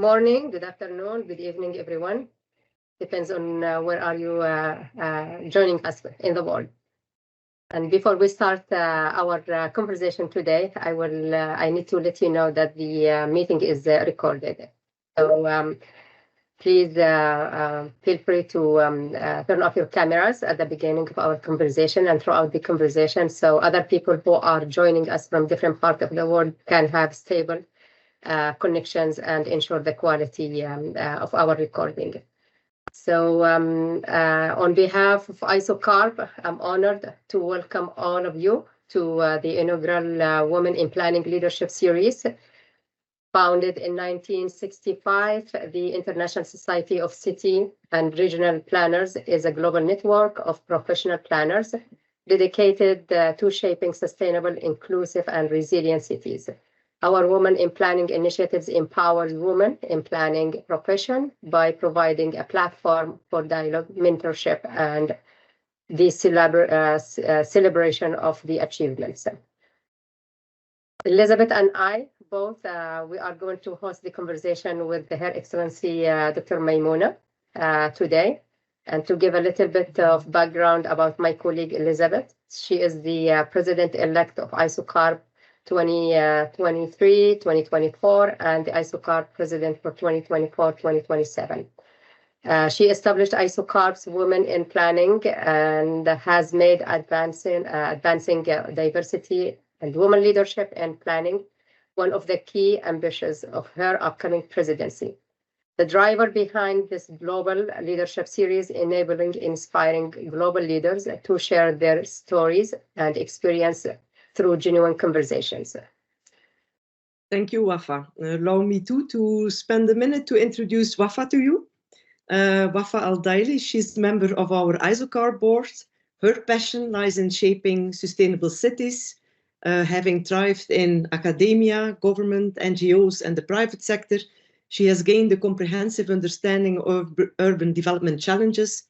Morning, good afternoon, good evening, everyone. Depends on where are you joining us in the world. And before we start our conversation today, I need to let you know that the meeting is recorded. So please feel free to turn off your cameras at the beginning of our conversation and throughout the conversation, so other people who are joining us from different parts of the world can have stable connections and ensure the quality of our recording. So on behalf of ISOCARP, I'm honored to welcome all of you to the inaugural Women in Planning Leadership Series. Founded in 1965, the International Society of City and Regional Planners is a global network of professional planners dedicated to shaping sustainable, inclusive, and resilient cities. Our Women in Planning initiatives empowers women in planning profession by providing a platform for dialogue, mentorship, and the celebration of the achievements. Elisabeth and I both, we are going to host the conversation with Her Excellency Dr. Maimunah today. And to give a little bit of background about my colleague Elisabeth, she is the President-elect of ISOCARP 2023-2024 and the ISOCARP President for 2024-2027. She established ISOCARP's Women in Planning and has made advancing diversity and women leadership and planning one of the key ambitions of her upcoming presidency. The driver behind this global leadership series enabling inspiring global leaders to share their stories and experience through genuine conversations. Thank you, Wafa. Allow me to spend a minute to introduce Wafa to you. Wafa Al-Daily, she's a member of our ISOCARP board. Her passion lies in shaping sustainable cities, having thrived in academia, government, NGOs, and the private sector. She has gained a comprehensive understanding of urban development challenges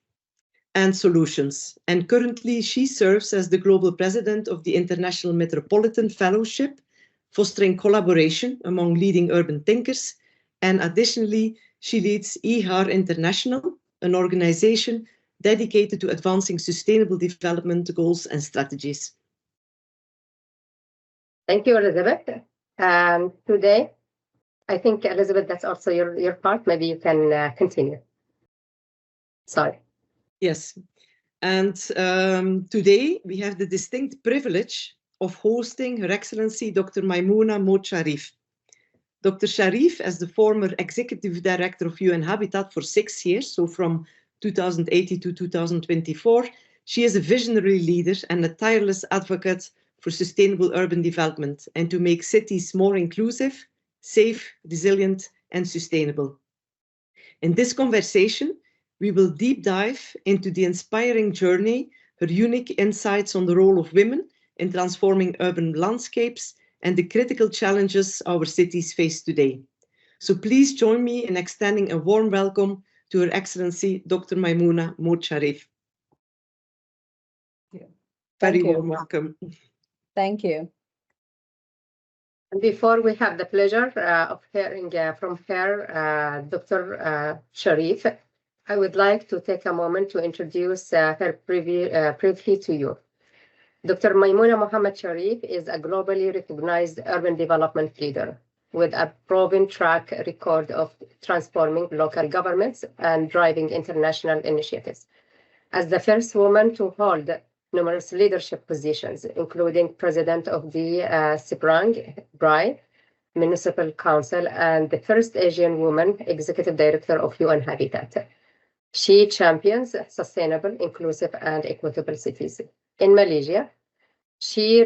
and solutions. And currently, she serves as the global president of the International Metropolitan Fellowship, fostering collaboration among leading urban thinkers. And additionally, she leads IHAR International, an organization dedicated to advancing sustainable development goals and strategies. Thank you, Elisabeth. Today, I think, Elisabeth, that's also your part. Maybe you can continue. Sorry. Yes. And today, we have the distinct privilege of hosting Her Excellency Dr. Maimunah Mohd Sharif. Dr. Sharif, as the former Executive Director of UN Habitat for 6 years, so from 2018 to 2024, she is a visionary leader and a tireless advocate for sustainable urban development and to make cities more inclusive, safe, resilient, and sustainable. In this conversation, we will deep dive into the inspiring journey, her unique insights on the role of women in transforming urban landscapes, and the critical challenges our cities face today. So please join me in extending a warm welcome to Her Excellency Dr. Maimunah Mohd Sharif. Very warm welcome. Thank you. And before we have the pleasure of hearing from her, Dr. Sharif, I would like to take a moment to introduce her briefly to you. Dr. Maimunah Mohd Sharif is a globally recognized urban development leader with a proven track record of transforming local governments and driving international initiatives. As the first woman to hold numerous leadership positions, including president of the Seberang Brai Municipal Council and the first Asian woman executive director of UN Habitat. She champions sustainable, inclusive, and equitable cities. In Malaysia, she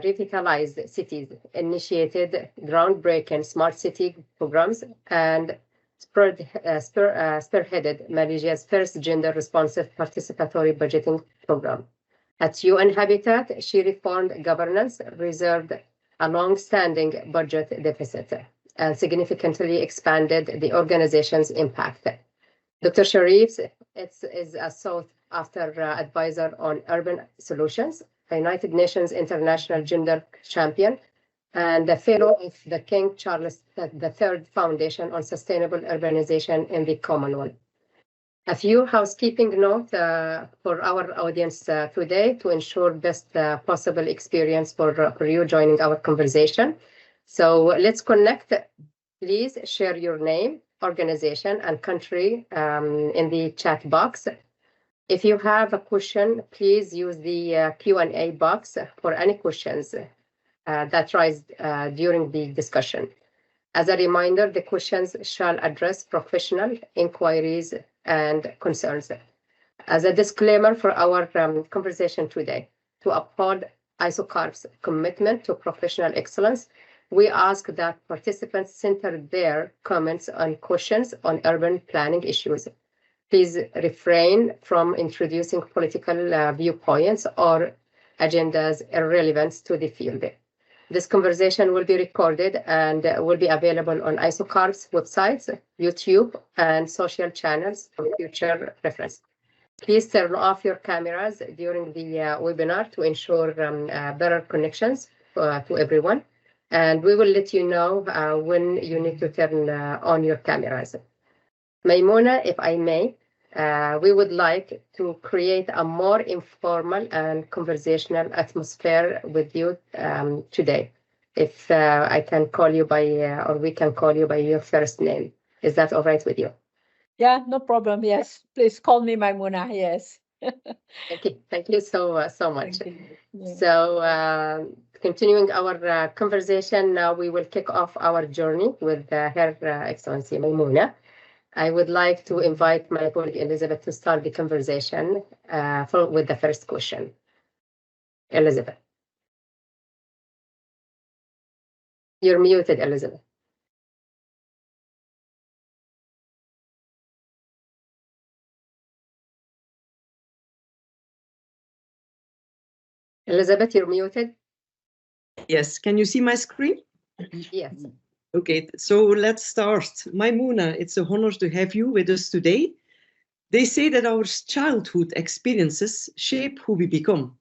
revitalized cities, initiated groundbreaking smart city programs, and spearheaded Malaysia's first gender-responsive participatory budgeting program. At UN Habitat, she reformed governance, reserved a long-standing budget deficit, and significantly expanded the organization's impact. Dr. Sharif is a sought-after advisor on urban solutions, a United Nations International Gender Champion, and a fellow of the King Charles III Foundation on Sustainable Urbanization in the Commonwealth. A few housekeeping notes for our audience today to ensure best possible experience for you joining our conversation. So let's connect. Please share your name, organization, and country in the chat box. If you have a question, please use the Q&A box for any questions that rise during the discussion. As a reminder, the questions shall address professional inquiries and concerns. As a disclaimer for our conversation today, to uphold ISOCARP's commitment to professional excellence, we ask that participants center their comments on questions on urban planning issues. Please refrain from introducing political viewpoints or agendas irrelevant to the field. This conversation will be recorded and will be available on ISOCARP's websites, YouTube, and social channels for future reference. Please turn off your cameras during the webinar to ensure better connections to everyone. And we will let you know when you need to turn on your cameras. Maimunah, if I may, we would like to create a more informal and conversational atmosphere with you today. If I can call you by, or we can call you by your first name. Is that all right with you? Yeah, no problem. Yes, please call me Maimunah. Yes. Thank you so much. Yeah. So continuing our conversation, now we will kick off our journey with Her Excellency Maimunah. I would like to invite my colleague Elisabeth to start the conversation with the first question. Elisabeth. You're muted, Elisabeth. Elisabeth, you're muted. Yes, can you see my screen? Yes. Okay, so let's start. Maimunah, it's a honor to have you with us today. They say that our childhood experiences shape who we become.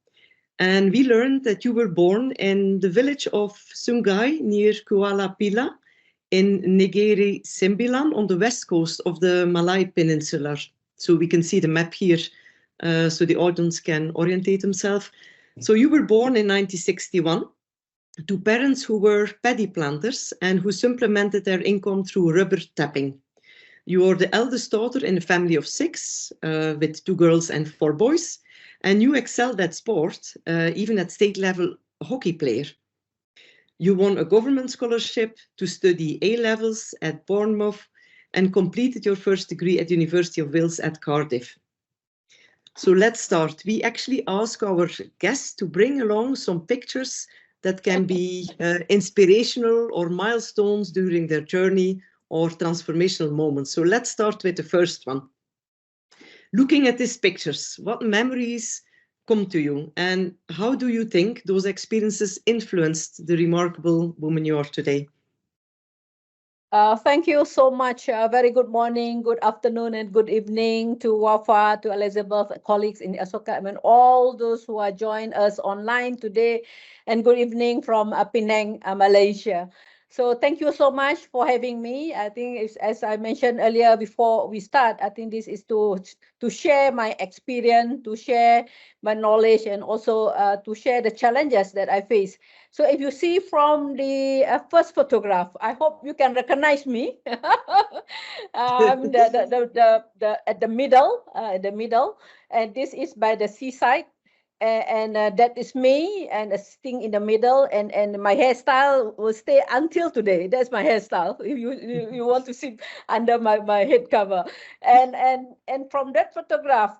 And we learned that you were born in the village of Sungai near Kuala Pila in Negeri Sembilan on the west coast of the Malay Peninsula. So we can see the map here so the audience can orientate themselves. So you were born in 1961 to parents who were paddy planters and who supplemented their income through rubber tapping. You are the eldest daughter in a family of 6 with 2 girls and 4 boys, and you excelled at sport, even at state level hockey player. You won a government scholarship to study A-levels at Bournemouth and completed your first degree at the University of Wales at Cardiff. So let's start. We actually ask our guests to bring along some pictures that can be inspirational or milestones during their journey or transformational moments. So let's start with the first one. Looking at these pictures, what memories come to you and how do you think those experiences influenced the remarkable woman you are today? Thank you so much. Very good morning, good afternoon, and good evening to Wafa, to Elisabeth, colleagues in ISOCARP, and all those who are joining us online today. And good evening from Penang, Malaysia. So thank you so much for having me. I think, as I mentioned earlier before we start, I think this is to share my experience, to share my knowledge, and also to share the challenges that I face. So if you see from the first photograph, I hope you can recognize me. I'm at the middle, and this is by the seaside. And that is me, and sitting in the middle, and my hairstyle will stay until today. That's my hairstyle. If you want to see under my head cover, and from that photograph,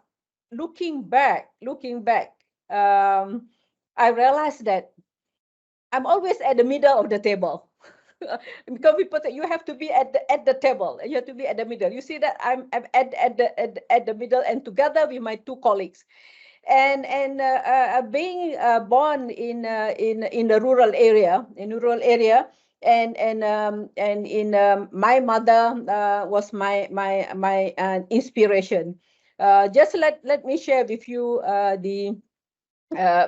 looking back, I realized that I'm always at the middle of the table. Because people say you have to be at the table, you have to be at the middle. You see that I'm at the middle, and together with my 2 colleagues. And being born in the rural area, and in my mother was my inspiration. Just let me share with you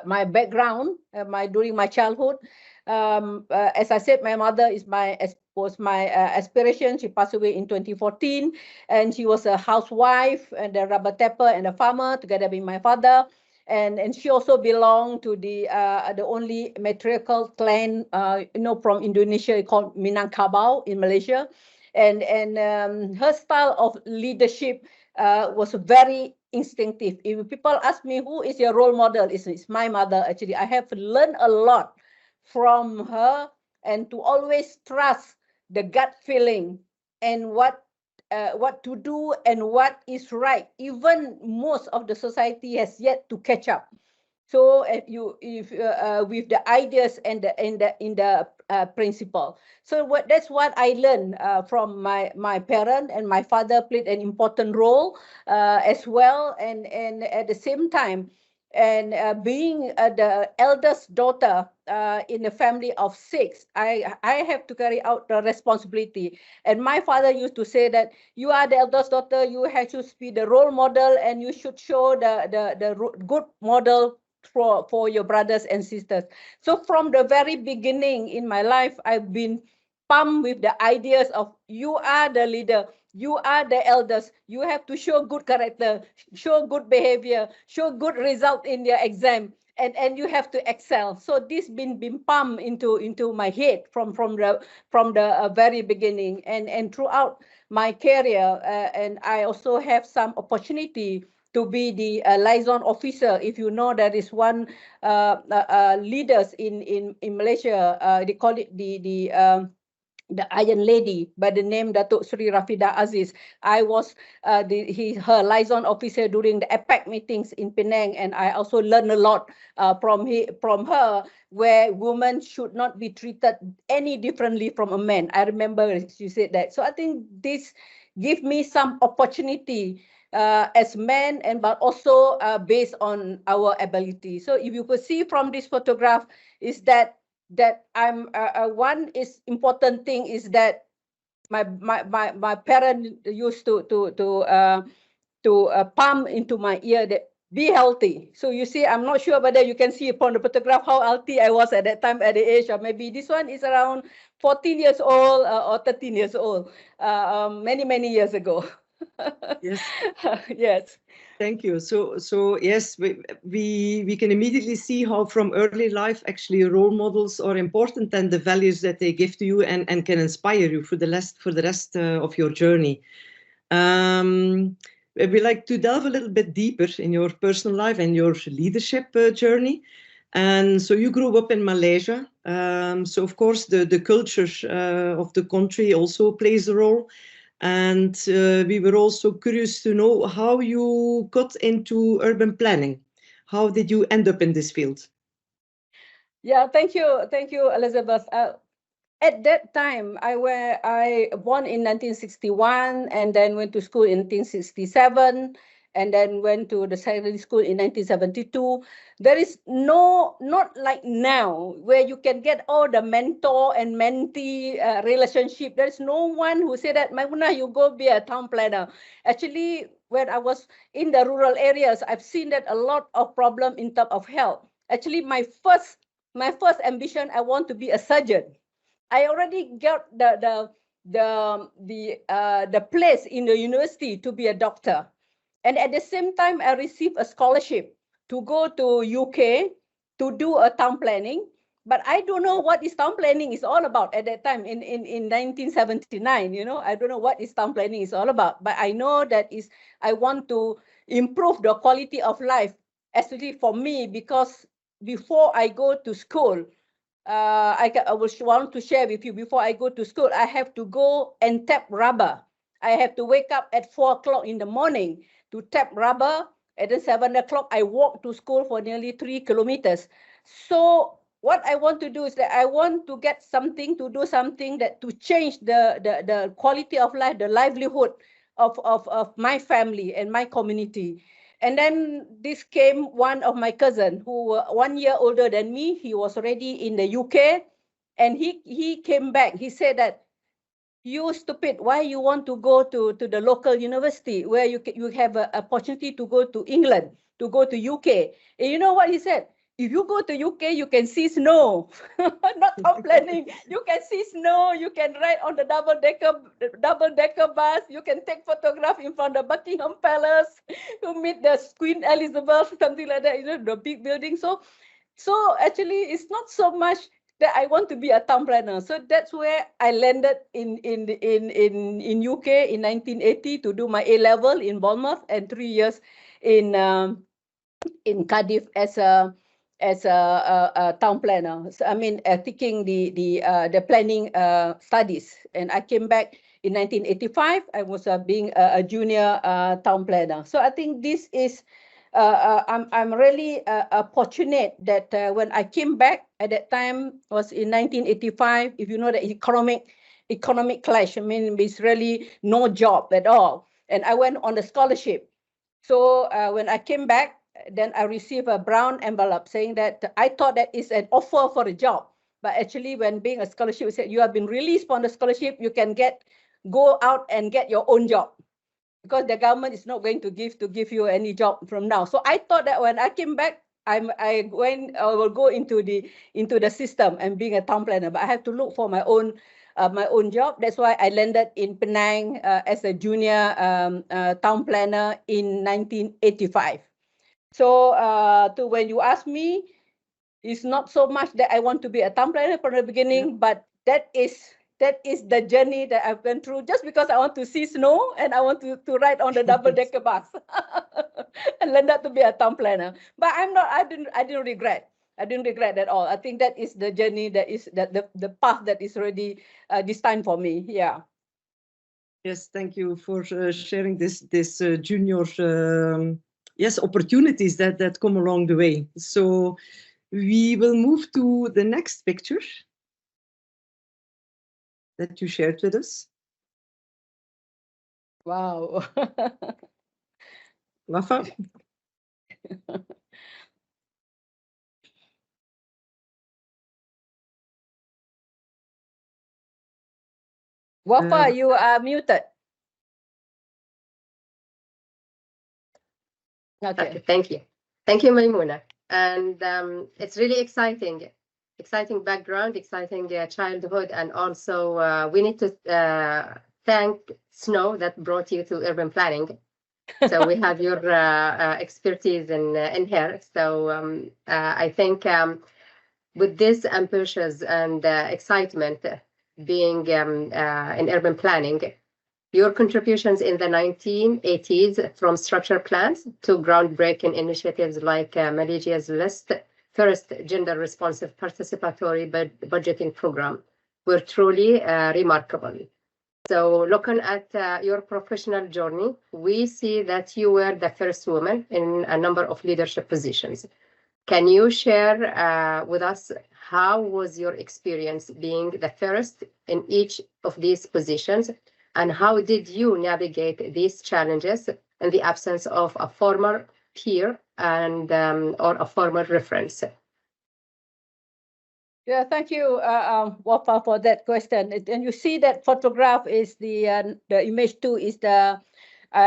my background, during my childhood. As I said, my mother was my aspiration. She passed away in 2014, and she was a housewife and a rubber tapper and a farmer together with my father. And she also belonged to the only matriarchal clan, from Indonesia called Minangkabau in Malaysia. And her style of leadership was very instinctive. If people ask me who is your role model, it's my mother. Actually, I have learned a lot from her, and to always trust the gut feeling and what to do and what is right. Even most of the society has yet to catch up. So if with the ideas and the principle. So that's what I learned from my parent, and my father played an important role as well. And at the same time, and being the eldest daughter in a family of 6, I have to carry out the responsibility. And my father used to say that you are the eldest daughter, you have to be the role model, and you should show the good model for your brothers and sisters. So from the very beginning in my life, I've been pumped with the ideas of you are the leader, you are the eldest, you have to show good character, show good behavior, show good result in your exam, and you have to excel. So this been pumped into my head from the very beginning, and throughout my career. And I also have some opportunity to be the liaison officer. If you know, there is one leaders in Malaysia, they call it the Iron Lady by the name Datuk Sri Rafida Aziz. I was her liaison officer during the APEC meetings in Penang, and I also learned a lot from her, where women should not be treated any differently from a man. I remember she said that. So I think this give me some opportunity as men, but also based on our ability. So if you could see from this photograph, is that I'm one is important thing is that my parent used to pump into my ear that be healthy. So you see, I'm not sure whether you can see upon the photograph how healthy I was at that time at the age of maybe this one is around 14 years old or 13 years old, many years ago. Yes. Yes. Thank you. So yes, we can immediately see how from early life actually role models are important, and the values that they give to you and can inspire you for the rest of your journey. We like to delve a little bit deeper in your personal life and your leadership journey. And so you grew up in Malaysia. So of course the culture of the country also plays a role. And we were also curious to know how you got into urban planning. How did you end up in this field? Yeah, thank you, Elisabeth. At that time, I born in 1961, and then went to school in 1967, and then went to the secondary school in 1972. There is not like now where you can get all the mentor and mentee relationship. There is no one who said that, Maimunah, you go be a town planner. Actually, when I was in the rural areas, I've seen that a lot of problem in terms of health. Actually, my first ambition, I want to be a surgeon. I already got the place in the university to be a doctor, and at the same time I received a scholarship to go to UK to do a town planning. But I don't know what is town planning is all about at that time in 1979. I don't know what is town planning is all about. But I know that is I want to improve the quality of life, especially for me, because before I go to school, I want to share with you, before I go to school, I have to go and tap rubber. I have to wake up at 4 o'clock in the morning to tap rubber. And then 7 o'clock, I walk to school for nearly 3 kilometers. So what I want to do is that I want to get something, to do something that to change the quality of life, the livelihood of my family and my community. And then this came one of my cousin who were 1 year older than me. He was already in the UK, and he came back. He said that, you stupid, why you want to go to the local university where you have an opportunity to go to England, to go to UK? And you know what he said? if you go to UK, you can see snow, not town planning. You can see snow. You can ride on the double-decker bus. You can take photograph in front of Buckingham Palace. You meet the Queen Elizabeth, something like that. You know, the big building. So actually, it's not so much that I want to be a town planner. So that's where I landed in UK in 1980 to do my A-level in Bournemouth and 3 years in Cardiff as a town planner. So, I mean, taking the planning studies. And I came back in 1985. I was being a junior town planner. So I think this is I'm really fortunate that when I came back at that time was in 1985. If you know the economic clash, I mean, it's really no job at all. And I went on a scholarship. So when I came back, then I received a brown envelope saying that I thought that is an offer for a job. But actually, when being a scholarship, it said you have been released from the scholarship, you can go out and get your own job, because the government is not going to give you any job from now. So I thought that when I came back, I will go into the system and being a town planner. But I have to look for my own job. That's why I landed in Penang as a junior town planner in 1985. So when you ask me, it's not so much that I want to be a town planner from the beginning, but that is the journey that I've been through, just because I want to see snow and I want to ride on the double-decker bus and learn that to be a town planner. But I didn't regret. I didn't regret at all. I think that is the journey, the path that is already destined for me. Yeah. Yes, thank you for sharing this junior opportunities that come along the way. So we will move to the next picture that you shared with us. Wow. Wafa. Wafa, you are muted. Okay, thank you. Thank you, Maimunah. And it's really exciting background, exciting childhood. And also we need to thank Snow that brought you to urban planning. So we have your expertise in here. So I think with this ambitious and excitement being in urban planning, your contributions in the 1980s, from structure plans to groundbreaking initiatives like Malaysia's first gender-responsive participatory budgeting program, were truly remarkable. So looking at your professional journey, we see that you were the first woman in a number of leadership positions. Can you share with us how was your experience being the first in each of these positions? And how did you navigate these challenges in the absence of a former peer and or a former reference? Yeah, thank you, Wafa, for that question. And you see that photograph is the image 2 is the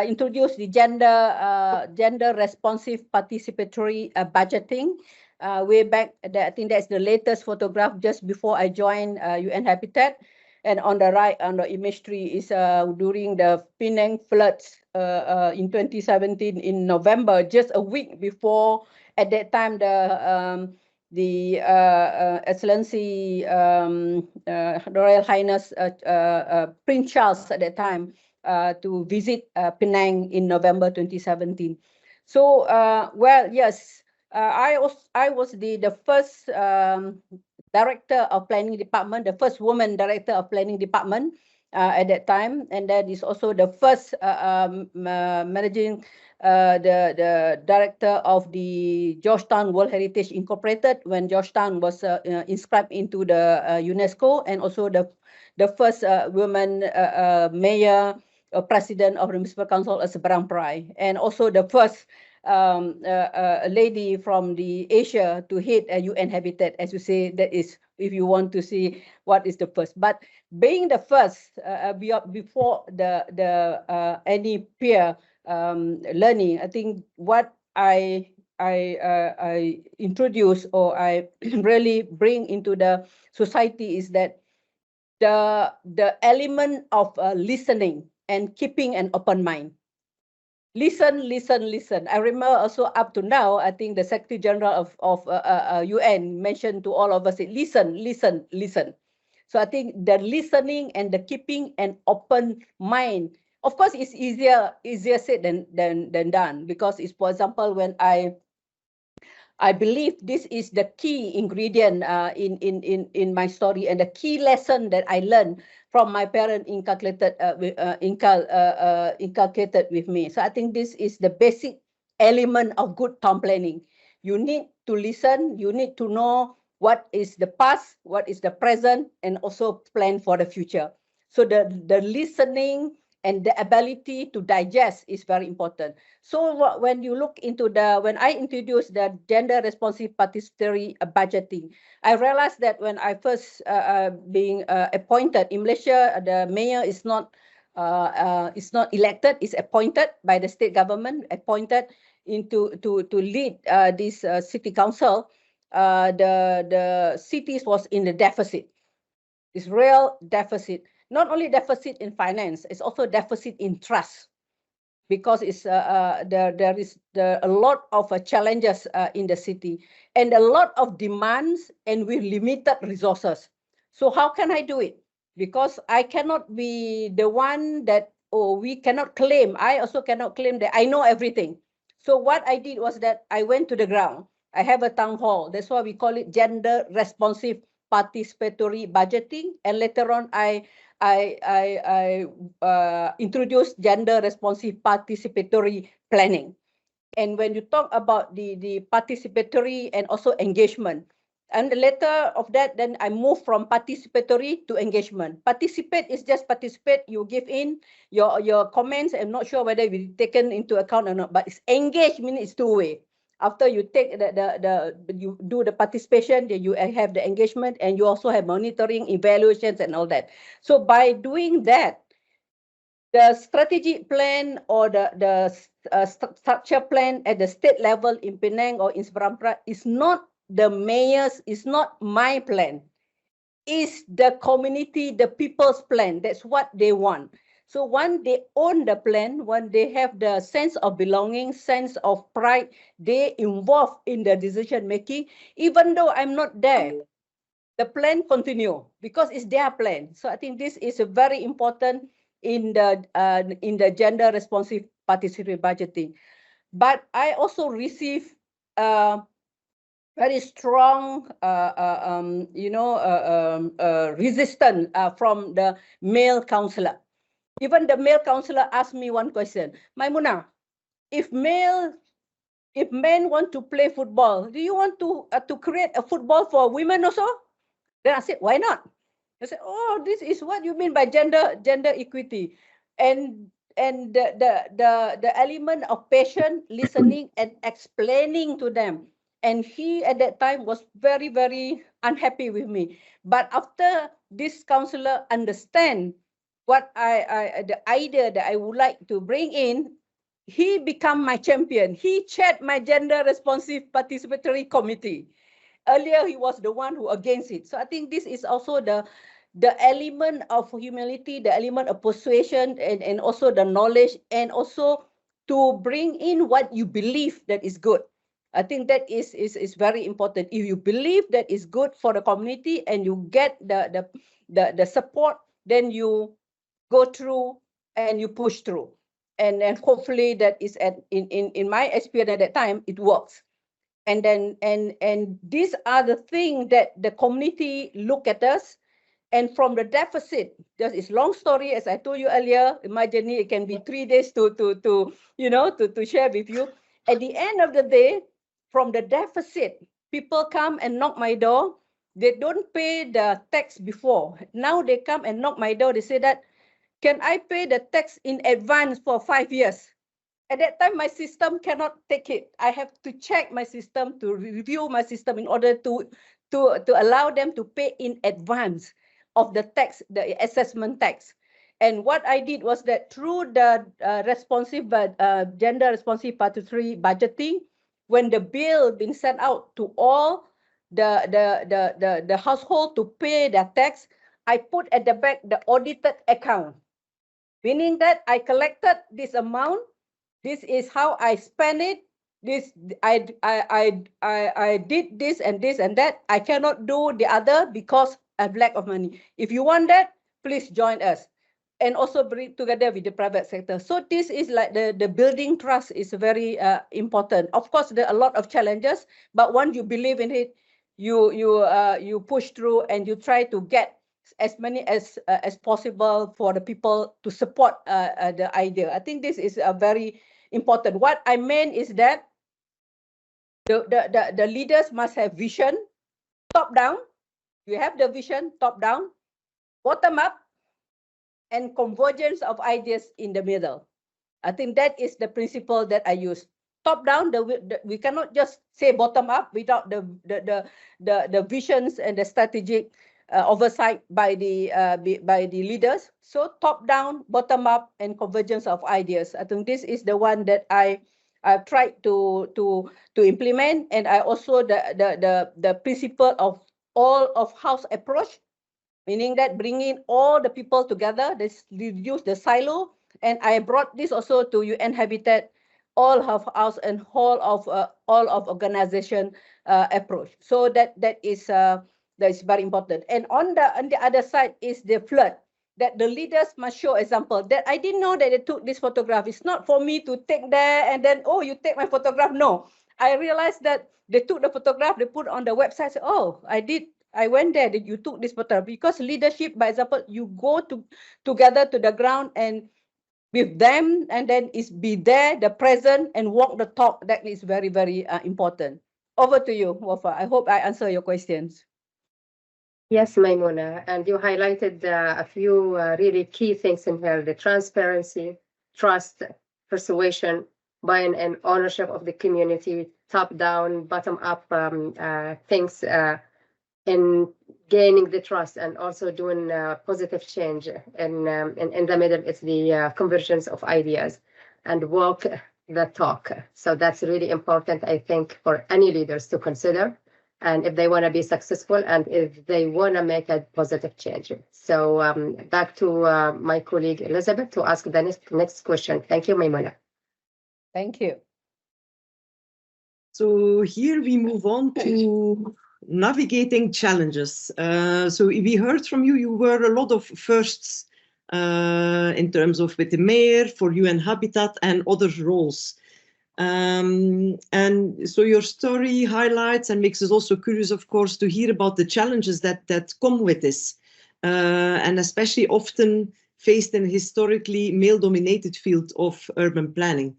introduce the gender responsive participatory budgeting way back. I think that's the latest photograph just before I joined UN Habitat. And on the right, on the image 3 is during the Penang floods in 2017 in November, just a week before. At that time, the Excellency Royal Highness Prince Charles at that time to visit Penang in November 2017. So, well, yes, I was the first director of planning department, the first woman director of planning department at that time, and that is also the first managing the director of the Georgetown World Heritage Incorporated when Georgetown was inscribed into the UNESCO, and also the first woman mayor or president of the Municipal Council of Seberang Perai, and also the first a lady from the Asia to head a UN Habitat. As you say, that is, if you want to see what is the first. But being the first before the any peer learning, I think what I I introduce or I really bring into the society is that the element of listening and keeping an open mind. Listen, listen, listen. I remember also up to now, I think the Secretary General of UN mentioned to all of us, listen, listen, listen. So I think the listening and the keeping an open mind, of course, it's easier said than done, because it's, for example, when I believe this is the key ingredient in my story, and the key lesson that I learned from my parents inculcated with me. So I think this is the basic element of good town planning. You need to listen. You need to know what is the past, what is the present, and also plan for the future. So the listening and the ability to digest is very important. So when you look into when I introduced the gender responsive participatory budgeting, I realized that when I first being appointed in Malaysia, the mayor is not elected, is appointed by the state government, appointed to lead this city council. The cities was in the deficit. It's real deficit. Not only deficit in finance, it's also deficit in trust, because it's there is a lot of challenges in the city, and a lot of demands, and with limited resources. So how can I do it? Because I cannot be the one that, we cannot claim. I also cannot claim that I know everything. So what I did was that I went to the ground. I have a town hall. That's why we call it gender responsive participatory budgeting. And later on, I introduced gender responsive participatory planning. And when you talk about the participatory and also engagement, and later of that, then I move from participatory to engagement. Participate is just participate. You give in your comments. I'm not sure whether it will be taken into account or not, but it's engagement is two-way. After you take you do the participation, then you have the engagement, and you also have monitoring, evaluations, and all that. So by doing that, the strategic plan or the structure plan at the state level in Penang or in Seberang is not the mayor's, is not my plan. Is the community, the people's plan. That's what they want. So when they own the plan, when they have the sense of belonging, sense of pride, they involve in the decision making, even though I'm not there. The plan continue because it's their plan. So I think this is a very important in the gender responsive participatory budgeting. But I also receive very strong, resistance from the male counselor. Even the male counselor asked me one question, Maimunah, if men want to play football, do you want to create a football for women also? Then I said, why not? I said, oh, this is what you mean by gender equity, and the element of patient listening and explaining to them. And he at that time was very, very unhappy with me. But after this counselor understand what the idea that I would like to bring in, he become my champion. He chaired my gender responsive participatory committee. Earlier, he was the one who against it. So I think this is also the element of humility, the element of persuasion, and also the knowledge, and also to bring in what you believe that is good. I think that is very important. If you believe that is good for the community and you get the support, then you go through and you push through. And then hopefully that is in my experience at that time, it works. And then and these are the things that the community look at us. And from the deficit, just it's long story, as I told you earlier, in my journey, it can be 3 days to share with you. At the end of the day, from the deficit, people come and knock my door. They don't pay the tax before. Now they come and knock my door. They say that, can I pay the tax in advance for 5 years? At that time, my system cannot take it. I have to check my system, to review my system in order to allow them to pay in advance of the tax, the assessment tax. And what I did was that through the gender responsive participatory budgeting, when the bill been sent out to all the household to pay their tax, I put at the back the audited account, meaning that I collected this amount. This is how I spent it. This I did this and this and that. I cannot do the other because I have lack of money. If you want that, please join us, and also bring it together with the private sector. So this is like the building trust is very important. Of course, there are a lot of challenges, but once you believe in it, you push through and you try to get as many as possible for the people to support the idea. I think this is a very important. What I meant is that the leaders must have vision, top down. You have the vision, top down, bottom up, and convergence of ideas in the middle. I think that is the principle that I use. Top down, we cannot just say bottom up without the visions and the strategic oversight by the leaders. So top down, bottom up, and convergence of ideas. I think this is the one that I've tried to implement, and I also the principle of all of house approach, meaning that bringing all the people together, this reduce the silo. And I brought this also to UN Habitat, all of us and all of organization approach. So that is very important. And on the other side is the flood, that the leaders must show example. That I didn't know that they took this photograph. It's not for me to take there and then, oh, you take my photograph. No, I realized that they took the photograph, they put on the website. Say, oh, I went there, that you took this photograph. Because leadership, by example, you go together to the ground and with them, and then be there, the present, and walk the talk. That is very, very important. Over to you, Wafa. I hope I answer your questions. Yes, Maimunah, and you highlighted a few really key things in here: the transparency, trust, persuasion, buy-in and ownership of the community, top-down, bottom-up things in gaining the trust, and also doing positive change. And in the middle, it's the convergence of ideas and walk the talk. So that's really important, I think, for any leaders to consider, and if they want to be successful and if they want to make a positive change. So back to my colleague Elisabeth to ask the next question. Thank you, Maimunah. Thank you. So here we move on to navigating challenges. So we heard from you, you were a lot of firsts in terms of with the mayor, for UN Habitat and other roles. And so your story highlights and makes us also curious, of course, to hear about the challenges that come with this, and especially often faced in a historically male-dominated field of urban planning.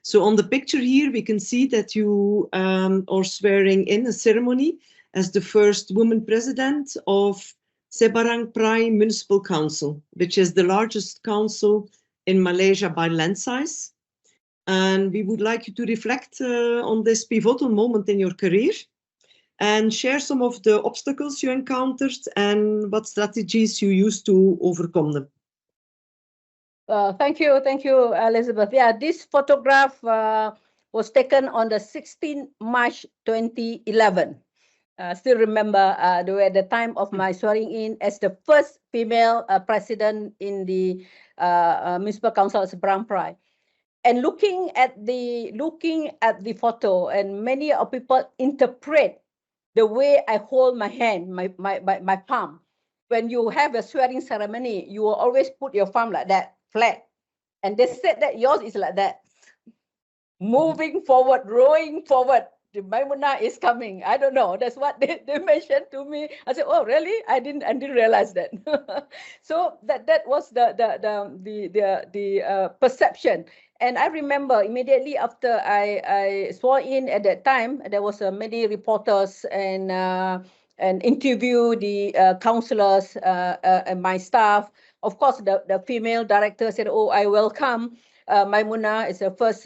So on the picture here, we can see that you are swearing in a ceremony as the first woman president of Seberang Prime Municipal Council, which is the largest council in Malaysia by land size. And we would like you to reflect on this pivotal moment in your career and share some of the obstacles you encountered and what strategies you used to overcome them. Thank you, Elisabeth. Yeah, this photograph was taken on the 16th March 2011. Still remember the time of my swearing in as the first female president in the Municipal Council of Seberang Prime. And looking at the photo, and many of people interpret the way I hold my hand, my palm. When you have a swearing ceremony, you will always put your palm like that, flat. And they said that yours is like that. Moving forward, rowing forward. The Maimunah is coming. I don't know. That's what they mentioned to me. I said, oh, really? I didn't realize that. So that was the perception. And I remember immediately after I swore in at that time, there was many reporters and interview the councillors and my staff. Of course, the female director said, oh, I welcome Maimunah is the first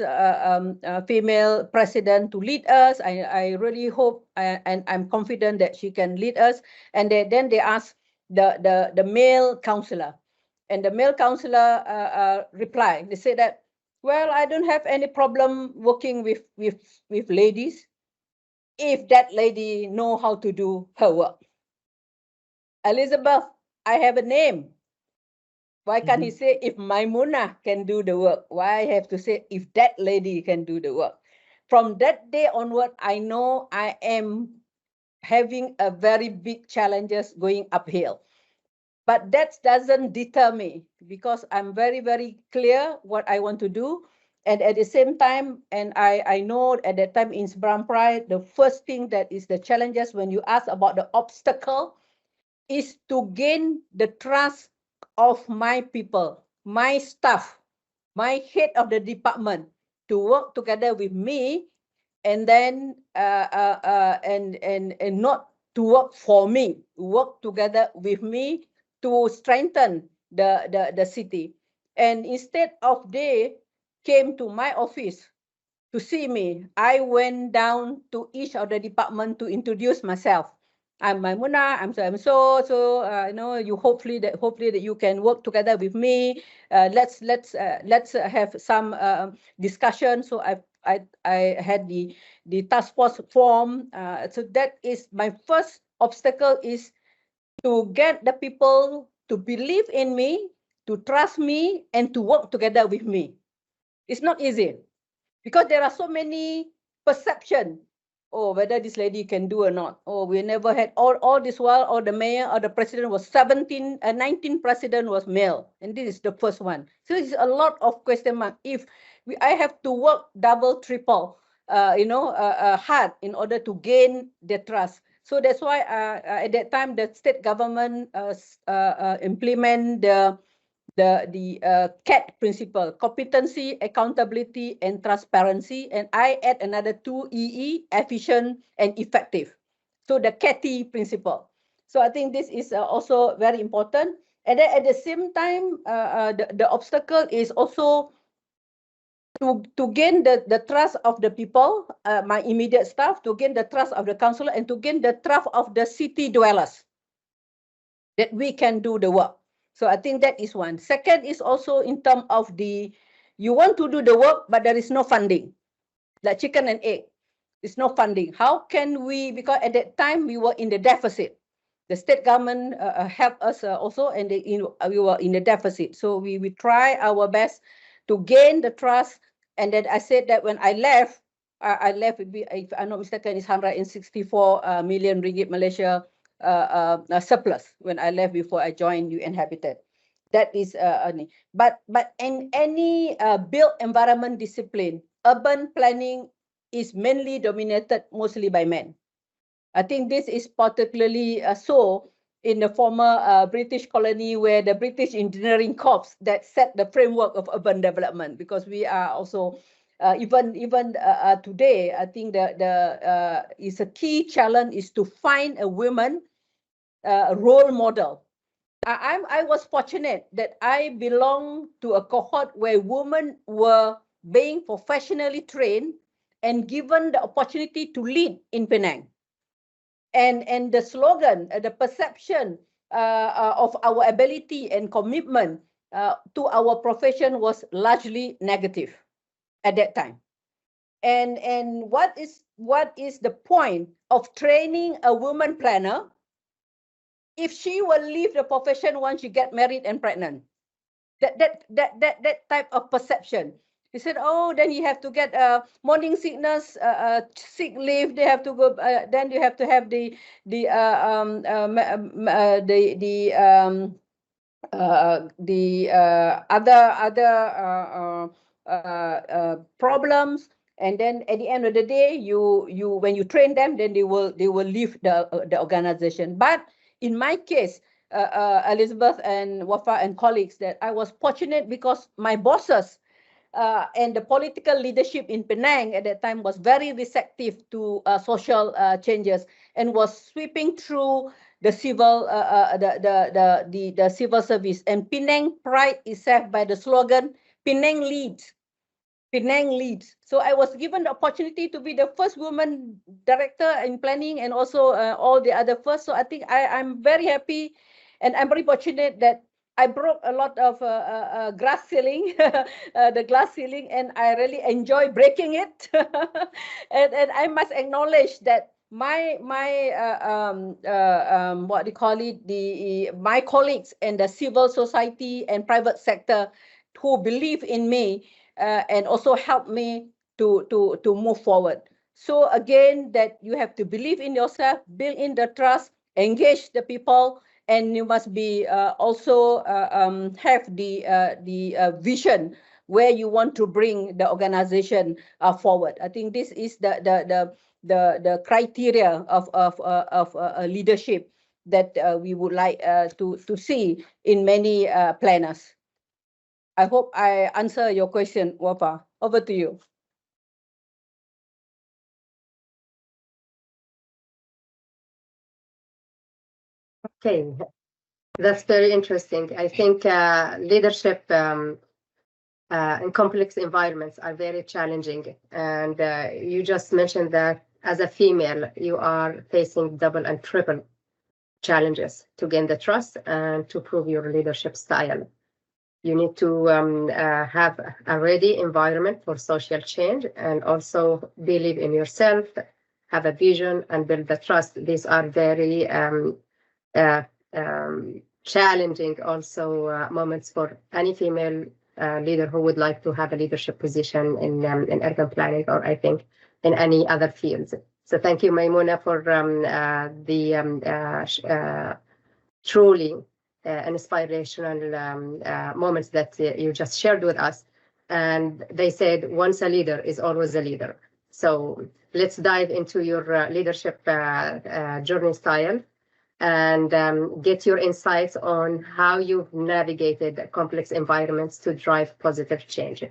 female president to lead us. I really hope and I'm confident that she can lead us. And then they asked the male councillor. And the male councillor replied. They said that Well, I don't have any problem working with ladies if that lady know how to do her work. Elisabeth, I have a name. Why can't he say if Maimunah can do the work? Why I have to say if that lady can do the work? From that day onward, I know I am having a very big challenges going uphill. But that doesn't deter me because I'm very, very clear what I want to do. And at the same time, and I know at that time in Seberang Pride, the first thing that is the challenges when you ask about the obstacle is to gain the trust of my people, my staff, my head of the department to work together with me, and then and not to work for me, work together with me to strengthen the city. And instead of they came to my office to see me, I went down to each of the department to introduce myself. I'm Maimunah. I'm so you know, you hopefully that you can work together with me. Let's have some discussion. So I had the task force form. So that is my first obstacle, is to get the people to believe in me, to trust me, and to work together with me. It's not easy because there are so many perception. Oh, whether this lady can do or not. Oh, we never had all this while, or the mayor or the president was 19 president was male, and this is the first one. So it's a lot of question mark. If I have to work double, triple, hard in order to gain their trust. So that's why at that time the state government implement the CAT principle, competency, accountability, and transparency. And I add another 2 EE, efficient and effective. So the CATI principle. So I think this is also very important. And then at the same time, the obstacle is also to gain the trust of the people, my immediate staff, to gain the trust of the councillor, and to gain the trust of the city dwellers that we can do the work. So I think that is one. Second is also in terms of you want to do the work, but there is no funding, like chicken and egg. There's no funding. How can we, because at that time we were in the deficit. The state government helped us also, and we were in the deficit. So we try our best to gain the trust. And then I said that when I left, if I'm not mistaken, it's 164 million ringgit Malaysia surplus when I left before I joined UN Habitat. That is but in any built environment discipline, urban planning is mainly dominated mostly by men. I think this is particularly so in the former British colony, where the British Engineering Corps that set the framework of urban development, because we are also even today, I think the is a key challenge is to find a woman role model. I was fortunate that I belong to a cohort where women were being professionally trained and given the opportunity to lead in Penang. And the slogan, the perception of our ability and commitment to our profession was largely negative at that time. And what is the point of training a woman planner if she will leave the profession once she get married and pregnant? That type of perception. He said, oh, then you have to get morning sickness, sick leave. They have to go. Then you have to have the other problems. And then at the end of the day, you when you train them, then they will leave the organization. But in my case, Elisabeth and Wafa and colleagues, that I was fortunate because my bosses and the political leadership in Penang at that time was very receptive to social changes and was sweeping through the civil the civil service. And Penang pride itself by the slogan Penang leads. Penang leads. So I was given the opportunity to be the first woman director in planning, and also all the other first. So I think I'm very happy, and I'm very fortunate that I broke a lot of glass ceiling, the glass ceiling, and I really enjoy breaking it. And I must acknowledge that my what do you call it, my colleagues in the civil society and private sector who believe in me and also help me to move forward. So again, that you have to believe in yourself, build in the trust, engage the people, and you must be also have the vision where you want to bring the organization forward. I think this is the criteria of leadership that we would like to see in many planners. I hope I answer your question, Wafa. Over to you. Okay, that's very interesting. I think leadership in complex environments are very challenging. And you just mentioned that as a female, you are facing double and triple challenges to gain the trust and to prove your leadership style. You need to have a ready environment for social change and also believe in yourself, have a vision, and build the trust. These are very challenging also moments for any female leader who would like to have a leadership position in urban planning, or I think in any other fields. So thank you, Maimunah, for the truly inspirational moments that you just shared with us. And they said, once a leader is always a leader. So let's dive into your leadership journey style and get your insights on how you've navigated complex environments to drive positive change.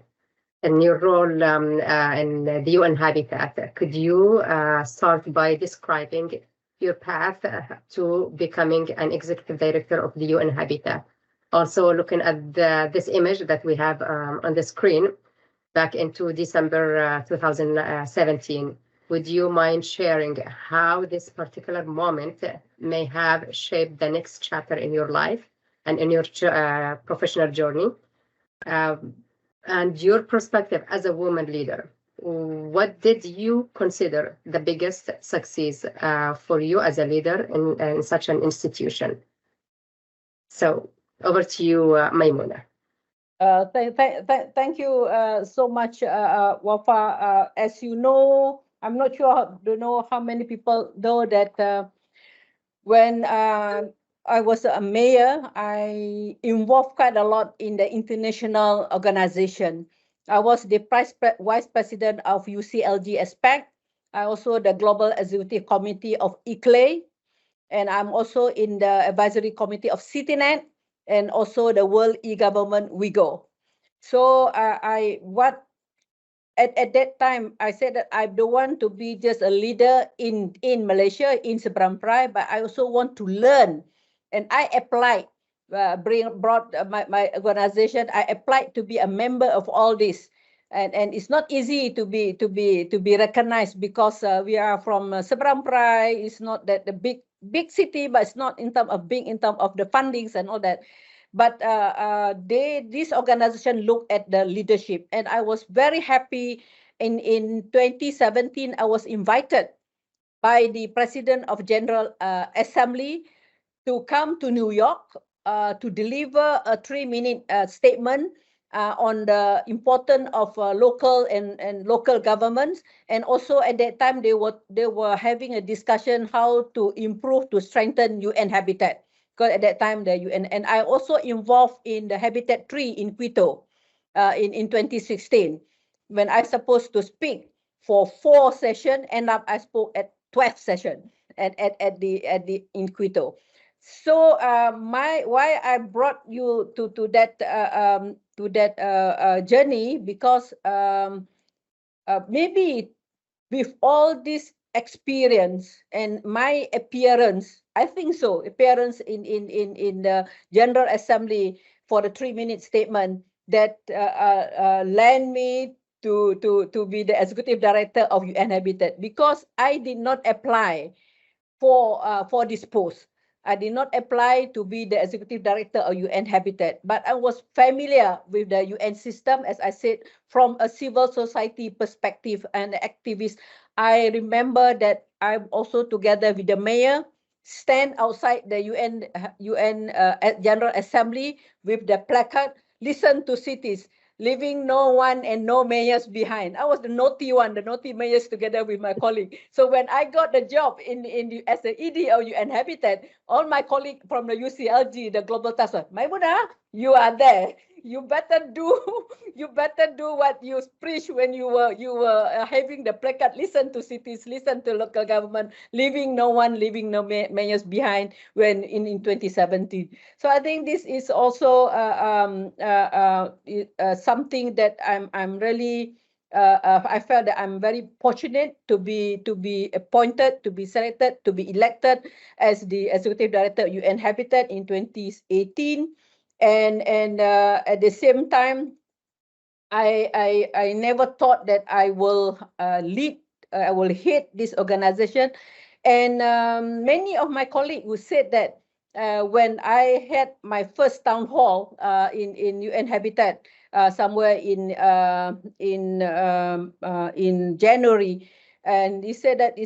In your role in the UN Habitat, could you start by describing your path to becoming an executive director of the UN Habitat? Also, looking at this image that we have on the screen back into December 2017, would you mind sharing how this particular moment may have shaped the next chapter in your life and in your professional journey? And your perspective as a woman leader, what did you consider the biggest success for you as a leader in such an institution? So over to you, Maimunah. Thank you so much, Wafa. As you know, I'm not sure, don't know how many people know that when I was a mayor, I involved quite a lot in the international organization. I was the vice president of UCLG ASPEC. I also the global executive committee of ICLE, and I'm also in the advisory committee of CityNet and also the World E-Government WIGO. So at that time, I said that I don't want to be just a leader in Malaysia, in Seberang Perai, but I also want to learn. And I applied, brought my organization. I applied to be a member of all this, and it's not easy to be recognized because we are from Seberang Perai. It's not that the big city, but it's not in terms of being in terms of the fundings and all that. But this organization looked at the leadership, and I was very happy. In 2017, I was invited by the President of General Assembly to come to New York to deliver a 3-minute statement on the importance of local and local governments. And also at that time, they were having a discussion how to improve, to strengthen UN Habitat. Because at that time, the UN, and I also involved in the Habitat 3 in Quito in 2016. When I supposed to speak for 4 sessions, end up I spoke at 12 sessions at the in Quito. So why I brought you to that journey, because maybe with all this experience and my appearance, I think so, appearance in the General Assembly for the 3-minute statement that led me to be the executive director of UN Habitat, because I did not apply for this post. I did not apply to be the executive director of UN Habitat, but I was familiar with the UN system, as I said, from a civil society perspective and activist. I remember that I'm also together with the mayor, stand outside the UN General Assembly with the placard, listen to cities, leaving no one and no mayors behind. I was the naughty one, the naughty mayors together with my colleague. So when I got the job as the ED of UN Habitat, all my colleagues from the UCLG, the Global Task Force, Maimunah, you are there. You better do what you preach when you were having the placard. Listen to cities, listen to local government, leaving no mayors behind when in 2017. So I think this is also something that I'm really I felt that I'm very fortunate to be appointed, to be selected, to be elected as the executive director of UN Habitat in 2018. And at the same time, I never thought that I will head this organization. And many of my colleagues who said that when I had my first town hall in UN Habitat somewhere in January, and he said that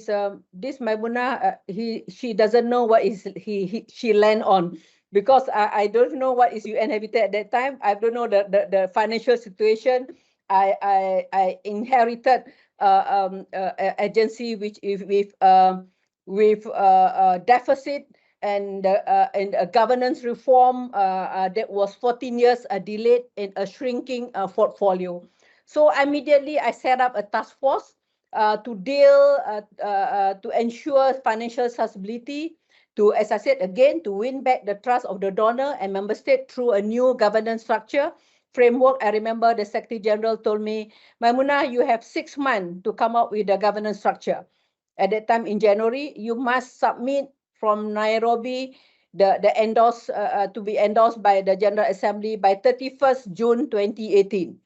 this Maimunah, she doesn't know what she land on. Because I don't know what is UN Habitat at that time. I don't know the financial situation. I inherited agency which is with deficit and a governance reform that was 14 years delayed in a shrinking portfolio. So immediately I set up a task force to deal to ensure financial sustainability, to, as I said again, to win back the trust of the donor and member state through a new governance structure framework. I remember the Secretary General told me, Maimunah, you have 6 months to come up with a governance structure. At that time in January, you must submit from Nairobi the to be endorsed by the General Assembly by 31st June 2018.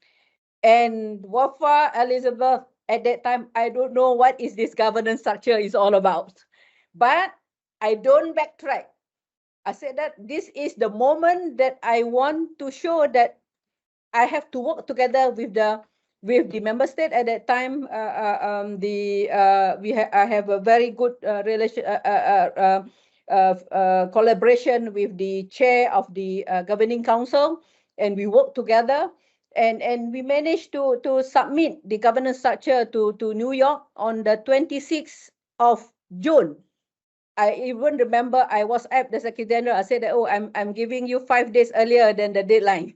And Wafa, Elisabeth, at that time, I don't know what is this governance structure is all about. But I don't backtrack. I said that this is the moment that I want to show that I have to work together with the member state. At that time. I have a very good collaboration with the chair of the governing council, and we work together. And we managed to submit the governance structure to New York on the 26th of June. I even remember I was at the Secretary General. I said that, oh, I'm giving you 5 days earlier than the deadline.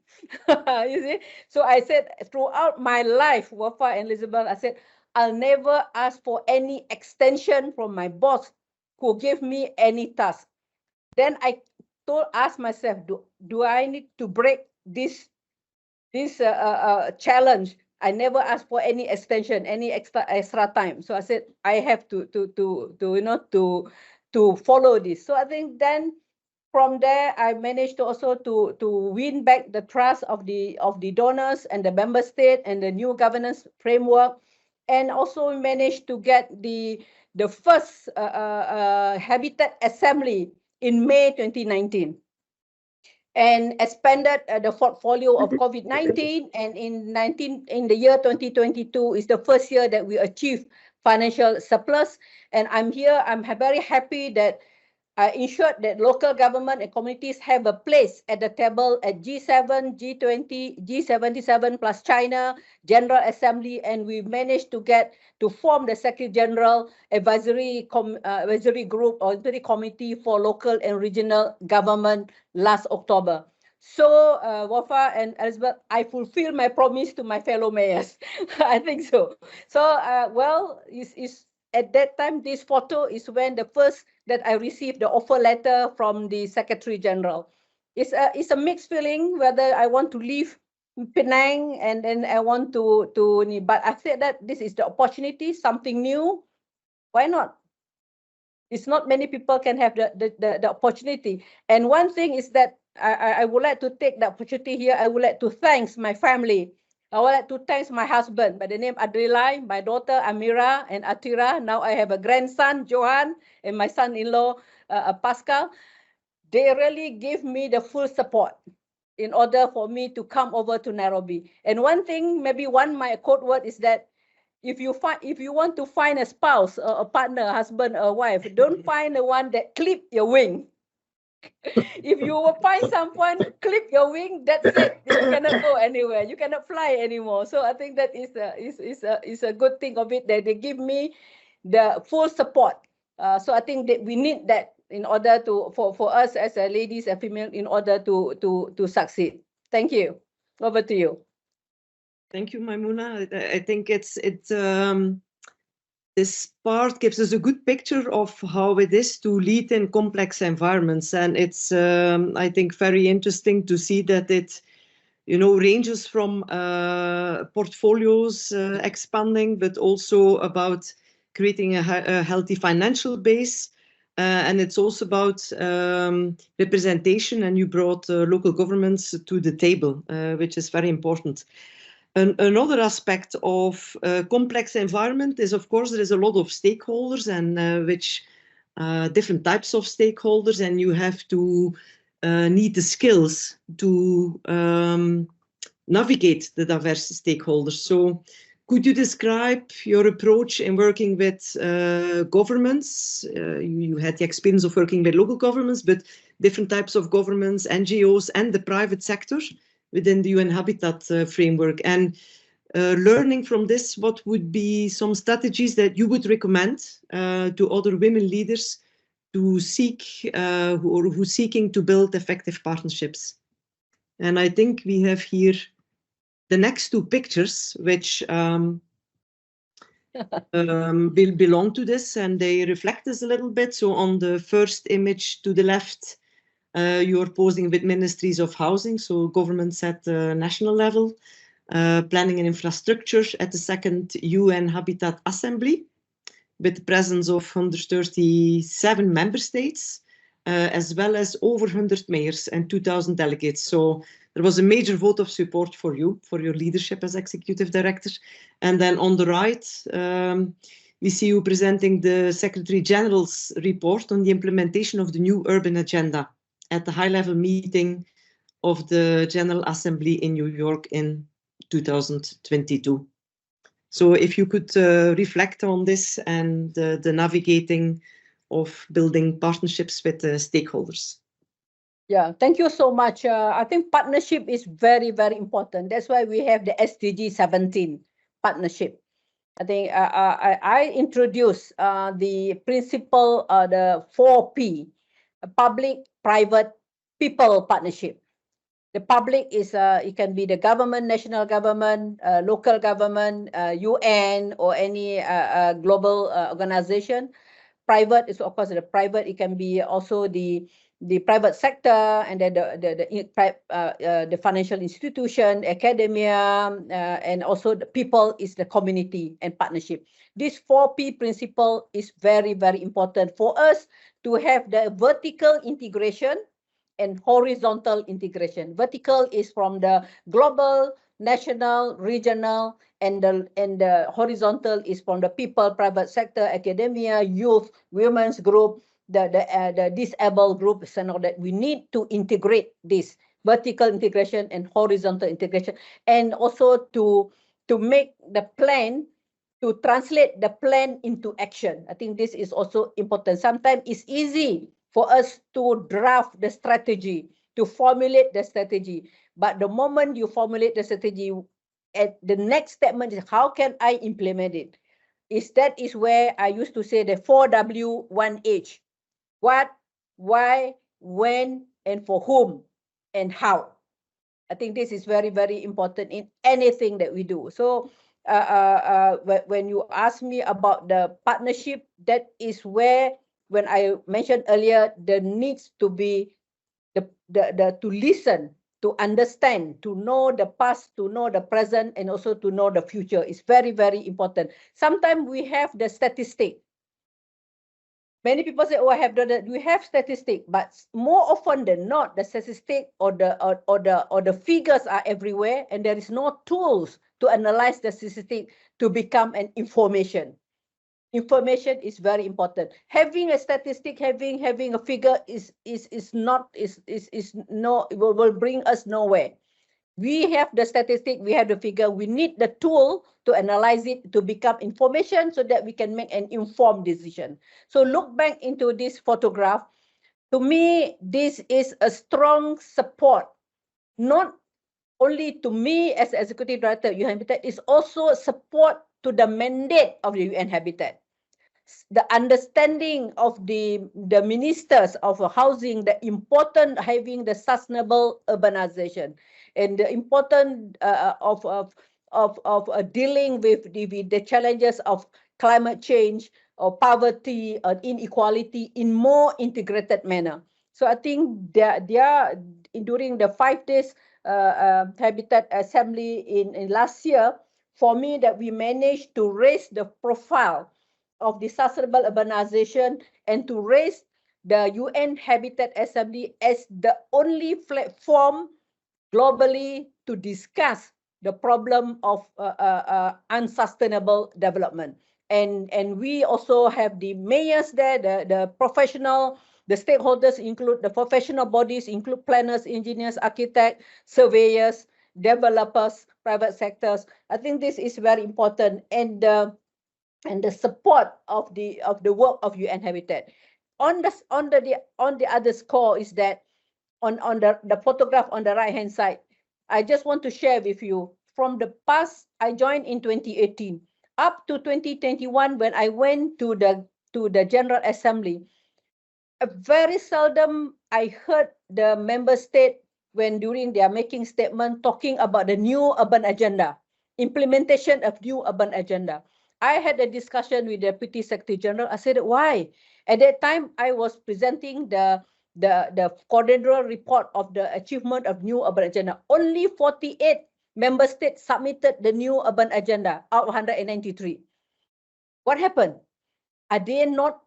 You see? So I said throughout my life, Wafa and Elisabeth, I said, I'll never ask for any extension from my boss who gave me any task. Then I asked myself, do I need to break this challenge? I never asked for any extension, any extra time. So I said I have to follow this. So I think then from there I managed to also to win back the trust of the donors and the member state and the new governance framework, and also managed to get the first Habitat Assembly in May 2019. And expanded the portfolio of COVID-19. And in the year 2022 is the first year that we achieved financial surplus. And I'm very happy that I ensured that local government and communities have a place at the table at G7, G20, G77 plus China, General Assembly, and we managed to form the Secretary General Advisory Group or Advisory Committee for Local and Regional Government last October. So, Wafa and Elisabeth, I fulfill my promise to my fellow mayors. I think so. So, at that time, this photo is when the first that I received the offer letter from the Secretary General. It's a mixed feeling whether I want to leave Penang and then I want to but I said that this is the opportunity, something new. Why not? It's not many people can have the opportunity. And one thing is that I would like to take the opportunity here. I would like to thank my family. I would like to thank my husband by the name Adrilai, my daughter Amira and Atira. Now I have a grandson, Johan, and my son-in-law, Pascal. they really give me the full support in order for me to come over to Nairobi. And one thing, maybe my code word is that if you want to find a spouse, a partner, husband, or wife, don't find the one that clip your wing. If you will find someone clip your wing, that's it. You cannot go anywhere. You cannot fly anymore. So I think that is a good thing of it, that they give me the full support. So I think that we need that in order for us as a ladies and female in order to succeed. Thank you. Over to you. Thank you, Maimunah. I think this part gives us a good picture of how it is to lead in complex environments, and it's I think very interesting to see that it ranges from portfolios expanding, but also about creating a healthy financial base, and it's also about representation, and you brought local governments to the table, which is very important. Another aspect of a complex environment is, of course, there is a lot of stakeholders, and different types of stakeholders, and you have to need the skills to navigate the diverse stakeholders. So could you describe your approach in working with governments? You had the experience of working with local governments, but different types of governments, NGOs, and the private sector within the UN Habitat framework. And learning from this, what would be some strategies that you would recommend to other women leaders to seek who seeking to build effective partnerships? And I think we have here the next two pictures, which will belong to this, and they reflect this a little bit. So on the first image to the left, you're posing with ministries of housing, so governments at the national level, planning and infrastructure at the second UN Habitat Assembly, with the presence of 137 member states, as well as over 100 mayors and 2,000 delegates. So there was a major vote of support for you, for your leadership as executive director. And then on the right, we see you presenting the Secretary General's report on the implementation of the new urban agenda at the high-level meeting of the General Assembly in New York in 2022. So if you could reflect on this and the navigating of building partnerships with stakeholders. Yeah, thank you so much. I think partnership is very, very important. That's why we have the SDG 17 partnership. I think I introduced the principle, the 4P, public, private, people partnership. The public is, it can be the government, national government, local government, UN, or any global organization. Private is, of course, the private. It can be also the private sector, and then the financial institution, academia, and also the people is the community and partnership. This 4P principle is very, very important for us to have the vertical integration and horizontal integration. Vertical is from the global, national, regional, and the horizontal is from the people, private sector, academia, youth, women's group, the disabled groups, and all that. We need to integrate this vertical integration and horizontal integration, and also to make the plan, to translate the plan into action. I think this is also important. Sometimes it's easy for us to draft the strategy, to formulate the strategy. But the moment you formulate the strategy, at the next statement is how can I implement it? That is where I used to say the 4W, 1H. What, why, when, and for whom, and how. I think this is very, very important in anything that we do. So when you ask me about the partnership, that is where, when I mentioned earlier, there needs to be to listen, to understand, to know the past, to know the present, and also to know the future is very, very important. Sometimes we have the statistic. Many people say, "Oh, I have we have statistic," but more often than not, the statistic or the figures are everywhere, and there is no tools to analyze the statistic to become an information. information is very important. Having a statistic, having a figure will bring us nowhere. We have the statistic, we have the figure, we need the tool to analyze it to become information so that we can make an informed decision. So look back into this photograph. To me, this is a strong support, not only to me as Executive Director of UN Habitat, is also support to the mandate of the UN Habitat. The understanding of the ministers of housing, the important having the sustainable urbanization, and the important of dealing with the challenges of climate change or poverty or inequality in more integrated manner. So I think during the 5 days Habitat Assembly in last year, for me, that we managed to raise the profile of the sustainable urbanization and to raise the UN Habitat Assembly as the only platform globally to discuss the problem of unsustainable development. And we also have the mayors there, the professional, the stakeholders include the professional bodies, include planners, engineers, architects, surveyors, developers, private sectors. I think this is very important, and the support of the work of UN Habitat. On the other score is that on the photograph on the right hand side, I just want to share with you from the past. I joined in 2018 up to 2021 when I went to the General Assembly. Very seldom I heard the member state when during their making statement talking about the new urban agenda, implementation of new urban agenda. I had a discussion with the Deputy Secretary General. I said, why? At that time, I was presenting the quadrennial report of the achievement of new urban agenda. Only 48 member states submitted the new urban agenda out of 193. What happened? Are they not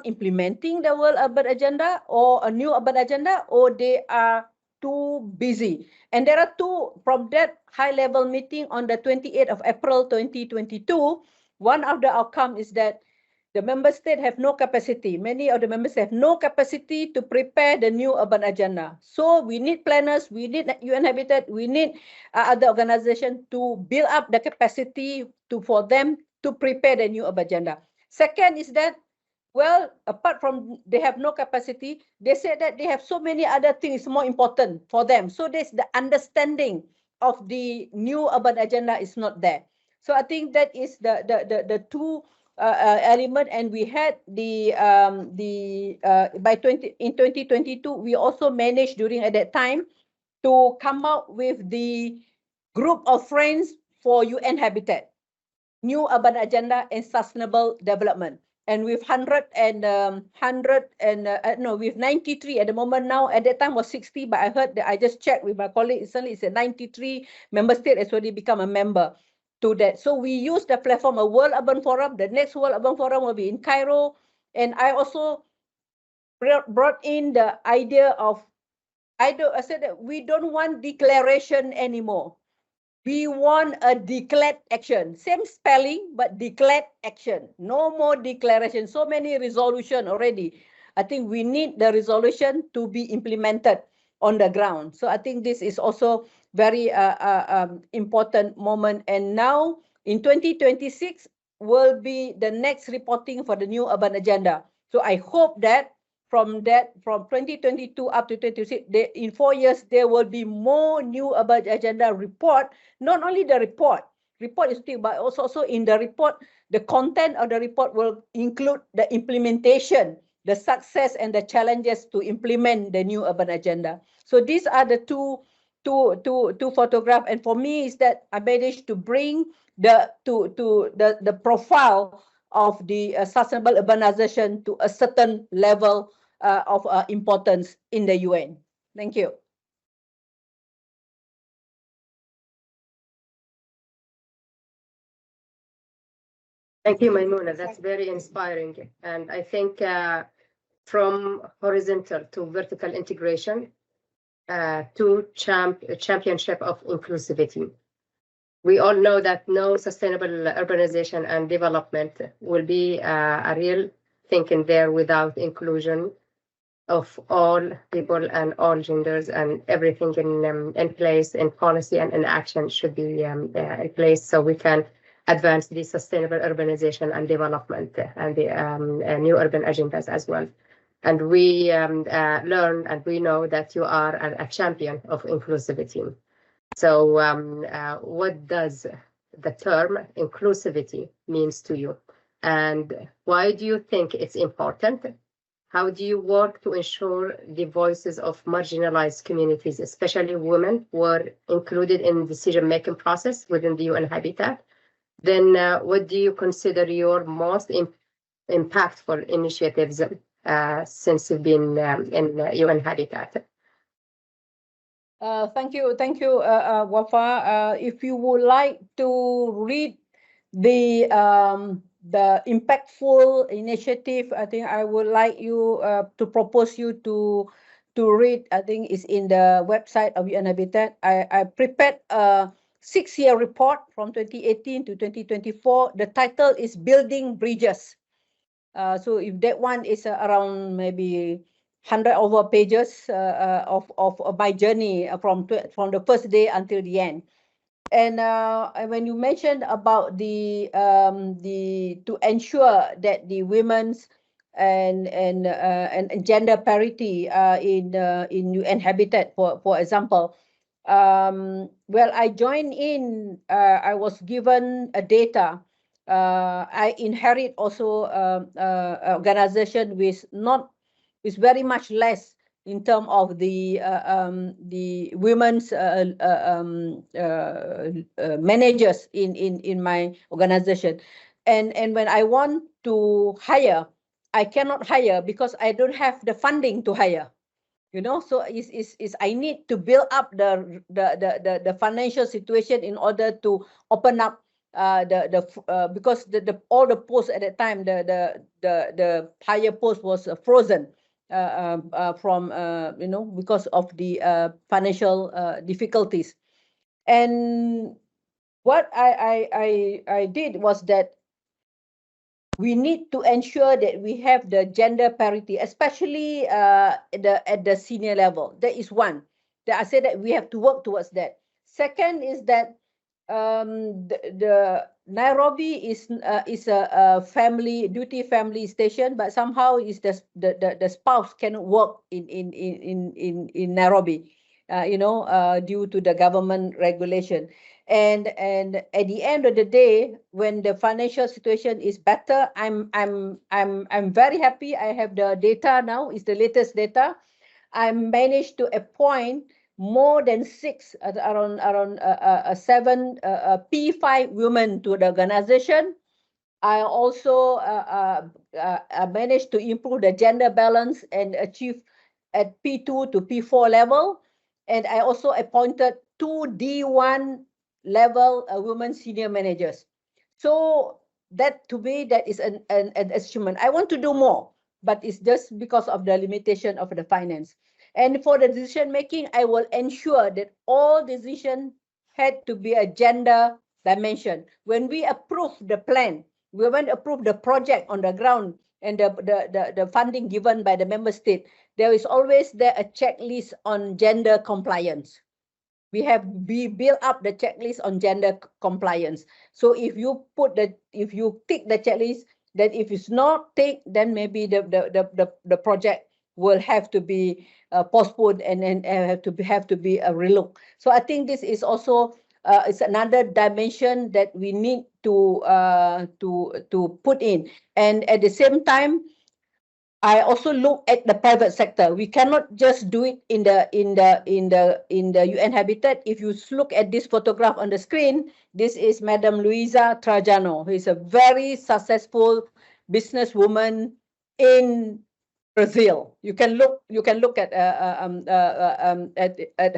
implementing the World Urban Agenda or a new urban agenda, or they are too busy? And there are two from that high-level meeting on the 28th of April 2022. One of the outcomes is that the member states have no capacity. Many of the members have no capacity to prepare the new urban agenda. So we need planners, we need UN Habitat, we need other organizations to build up the capacity for them to prepare the new urban agenda. Second is that, well, apart from they have no capacity, they said that they have so many other things more important for them. So there's the understanding of the new urban agenda is not there. So I think that is the two element, and we had in 2022 we also managed during at that time to come out with the group of friends for UN Habitat, new urban agenda and sustainable development, and with 93 at the moment now. At that time was 60, but I heard that I just checked with my colleague recently, it's a 93 member state has already become a member to that. So we use the platform, a World Urban Forum. The next World Urban Forum will be in Cairo. And I also brought in the idea of, I said that we don't want declaration anymore. We want a declared action. Same spelling, but declared action. No more declaration. So many resolution already. I think we need the resolution to be implemented on the ground. So I think this is also very important moment. And now in 2026 will be the next reporting for the new urban agenda. So I hope that from 2022 up to 2026, in 4 years, there will be more new urban agenda report. Not only the report is still, but also in the report, the content of the report will include the implementation, the success and the challenges to implement the new urban agenda. So these are the two photographs, and for me is that I managed to bring the profile of the sustainable urbanization to a certain level of importance in the UN. Thank you. Thank you, Maimunah. That's very inspiring. And I think from horizontal to vertical integration to championship of inclusivity. we all know that no sustainable urbanization and development will be a real thing in there without inclusion of all people and all genders, and everything in place in policy and in action should be in place so we can advance the sustainable urbanization and development and the new urban agendas as well. And we learn and we know that you are a champion of inclusivity. So what does the term inclusivity means to you? And why do you think it's important? How do you work to ensure the voices of marginalized communities, especially women, were included in the decision-making process within the UN Habitat? Then what do you consider your most impactful initiatives since you've been in UN Habitat? Thank you, Wafa. If you would like to read the impactful initiative, I think I would like you to propose you to read. I think it's in the website of UN Habitat. I prepared a 6-year report from 2018 to 2024. The title is Building Bridges. So if that one is around maybe 100 over pages of my journey from the first day until the end. And when you mentioned about the to ensure that the women's and gender parity in UN Habitat, for example, well, I joined in. I was given a data. I inherit also organization with very much less in terms of the women's managers in my organization, and when I want to hire, I cannot hire because I don't have the funding to hire. You know, so is I need to build up the financial situation in order to open up because the all the posts at that time, the higher post was frozen from you know, because of the financial difficulties. And what I did was that we need to ensure that we have the gender parity, especially at the senior level. That is one. That I said that we have to work towards that. Second is that the Nairobi is a family station, but somehow is the spouse cannot work in Nairobi, you know, due to the government regulation. And at the end of the day, when the financial situation is better, I'm very happy. I have the data now. It's the latest data. I managed to appoint more than 6, around 7 P5 women to the organization. I also managed to improve the gender balance and achieve at P2 to P4 level. And I also appointed 2 D1 level women senior managers. So that, to me, that is an achievement. I want to do more, but it's just because of the limitation of the finance. And for the decision making, I will ensure that all decision had to be a gender dimension. When we approve the plan, we want to approve the project on the ground and the funding given by the member state, there is always there a checklist on gender compliance. We built up the checklist on gender compliance. So if you tick the checklist, then if it's not tick, then maybe the project will have to be postponed and then have to be a relook. So I think this is also it's another dimension that we need to put in. And at the same time, I also look at the private sector. We cannot just do it in the UN Habitat. If you look at this photograph on the screen, this is Madam Luisa Trajano, who is a very successful businesswoman in Brazil. You can look at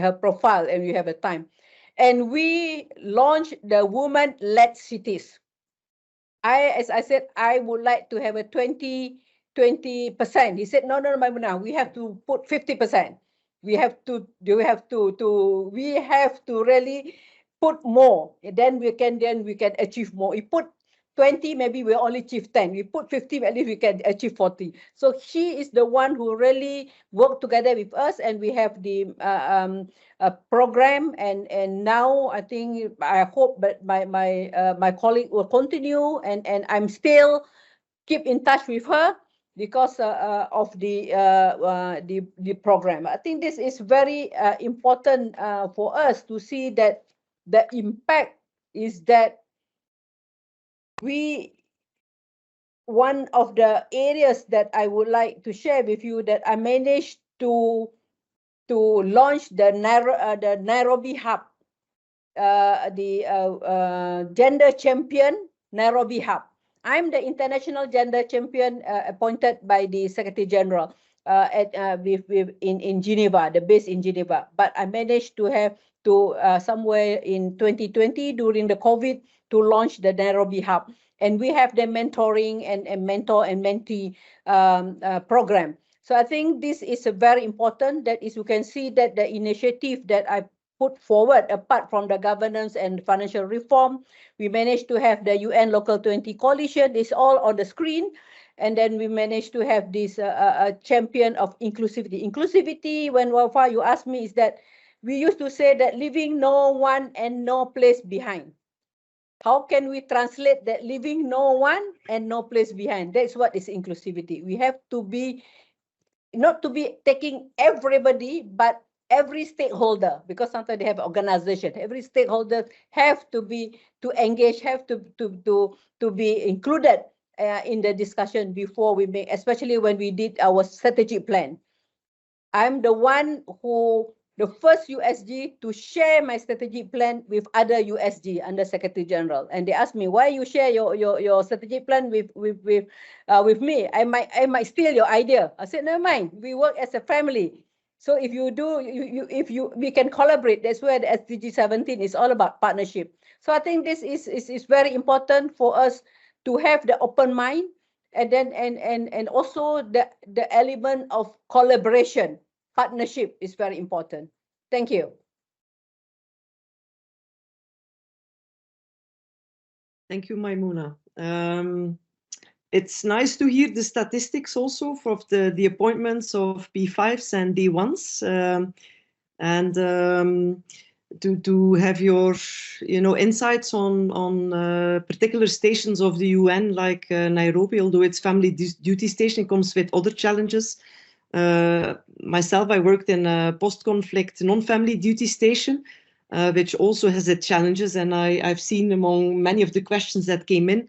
her profile, and you have a time. And we launched the women-led cities. As I said, I would like to have a 20%. He said, no, Maimunah, we have to put 50%. We have to really put more, then we can achieve more. We put 20, maybe we only achieve 10. We put 50, at least we can achieve 40. So she is the one who really worked together with us, and we have the program. And now I hope that my colleague will continue, and I'm still keep in touch with her because of the program. I think this is very important for us to see that the impact is that one of the areas that I would like to share with you, that I managed to launch the Nairobi Hub, the Gender Champion Nairobi Hub. I'm the international gender champion appointed by the Secretary General in Geneva, the base in Geneva. But I managed to have somewhere in 2020 during the COVID to launch the Nairobi Hub. And we have the mentoring and mentor and mentee program. So I think this is very important. That is, you can see that the initiative that I put forward, apart from the governance and financial reform, we managed to have the UN Local 20 Coalition. It's all on the screen. And then we managed to have this champion of inclusivity. Inclusivity, when Wafa, you asked me, is that we used to say that leaving no one and no place behind. How can we translate that leaving no one and no place behind? That's what is inclusivity. We have to be, not to be taking everybody, but every stakeholder, because sometimes they have organization. Every stakeholder have to be engage, have to be included in the discussion before we make, especially when we did our strategic plan. I'm the one who, the first USG to share my strategic plan with other USG under Secretary General, and they asked me, why you share your strategic plan with me? I might steal your idea. I said, never mind. We work as a family. So if you do, we can collaborate. That's where the SDG 17 is all about, partnership. So I think this is very important for us to have the open mind, and then and also the element of collaboration. Partnership is very important. Thank you. Thank you, Maimunah. It's nice to hear the statistics also of the appointments of B5s and B1s, and to have your insights on particular stations of the UN, like Nairobi. Although it's family duty station, it comes with other challenges. Myself, I worked in a post-conflict non-family duty station, which also has its challenges, and I've seen among many of the questions that came in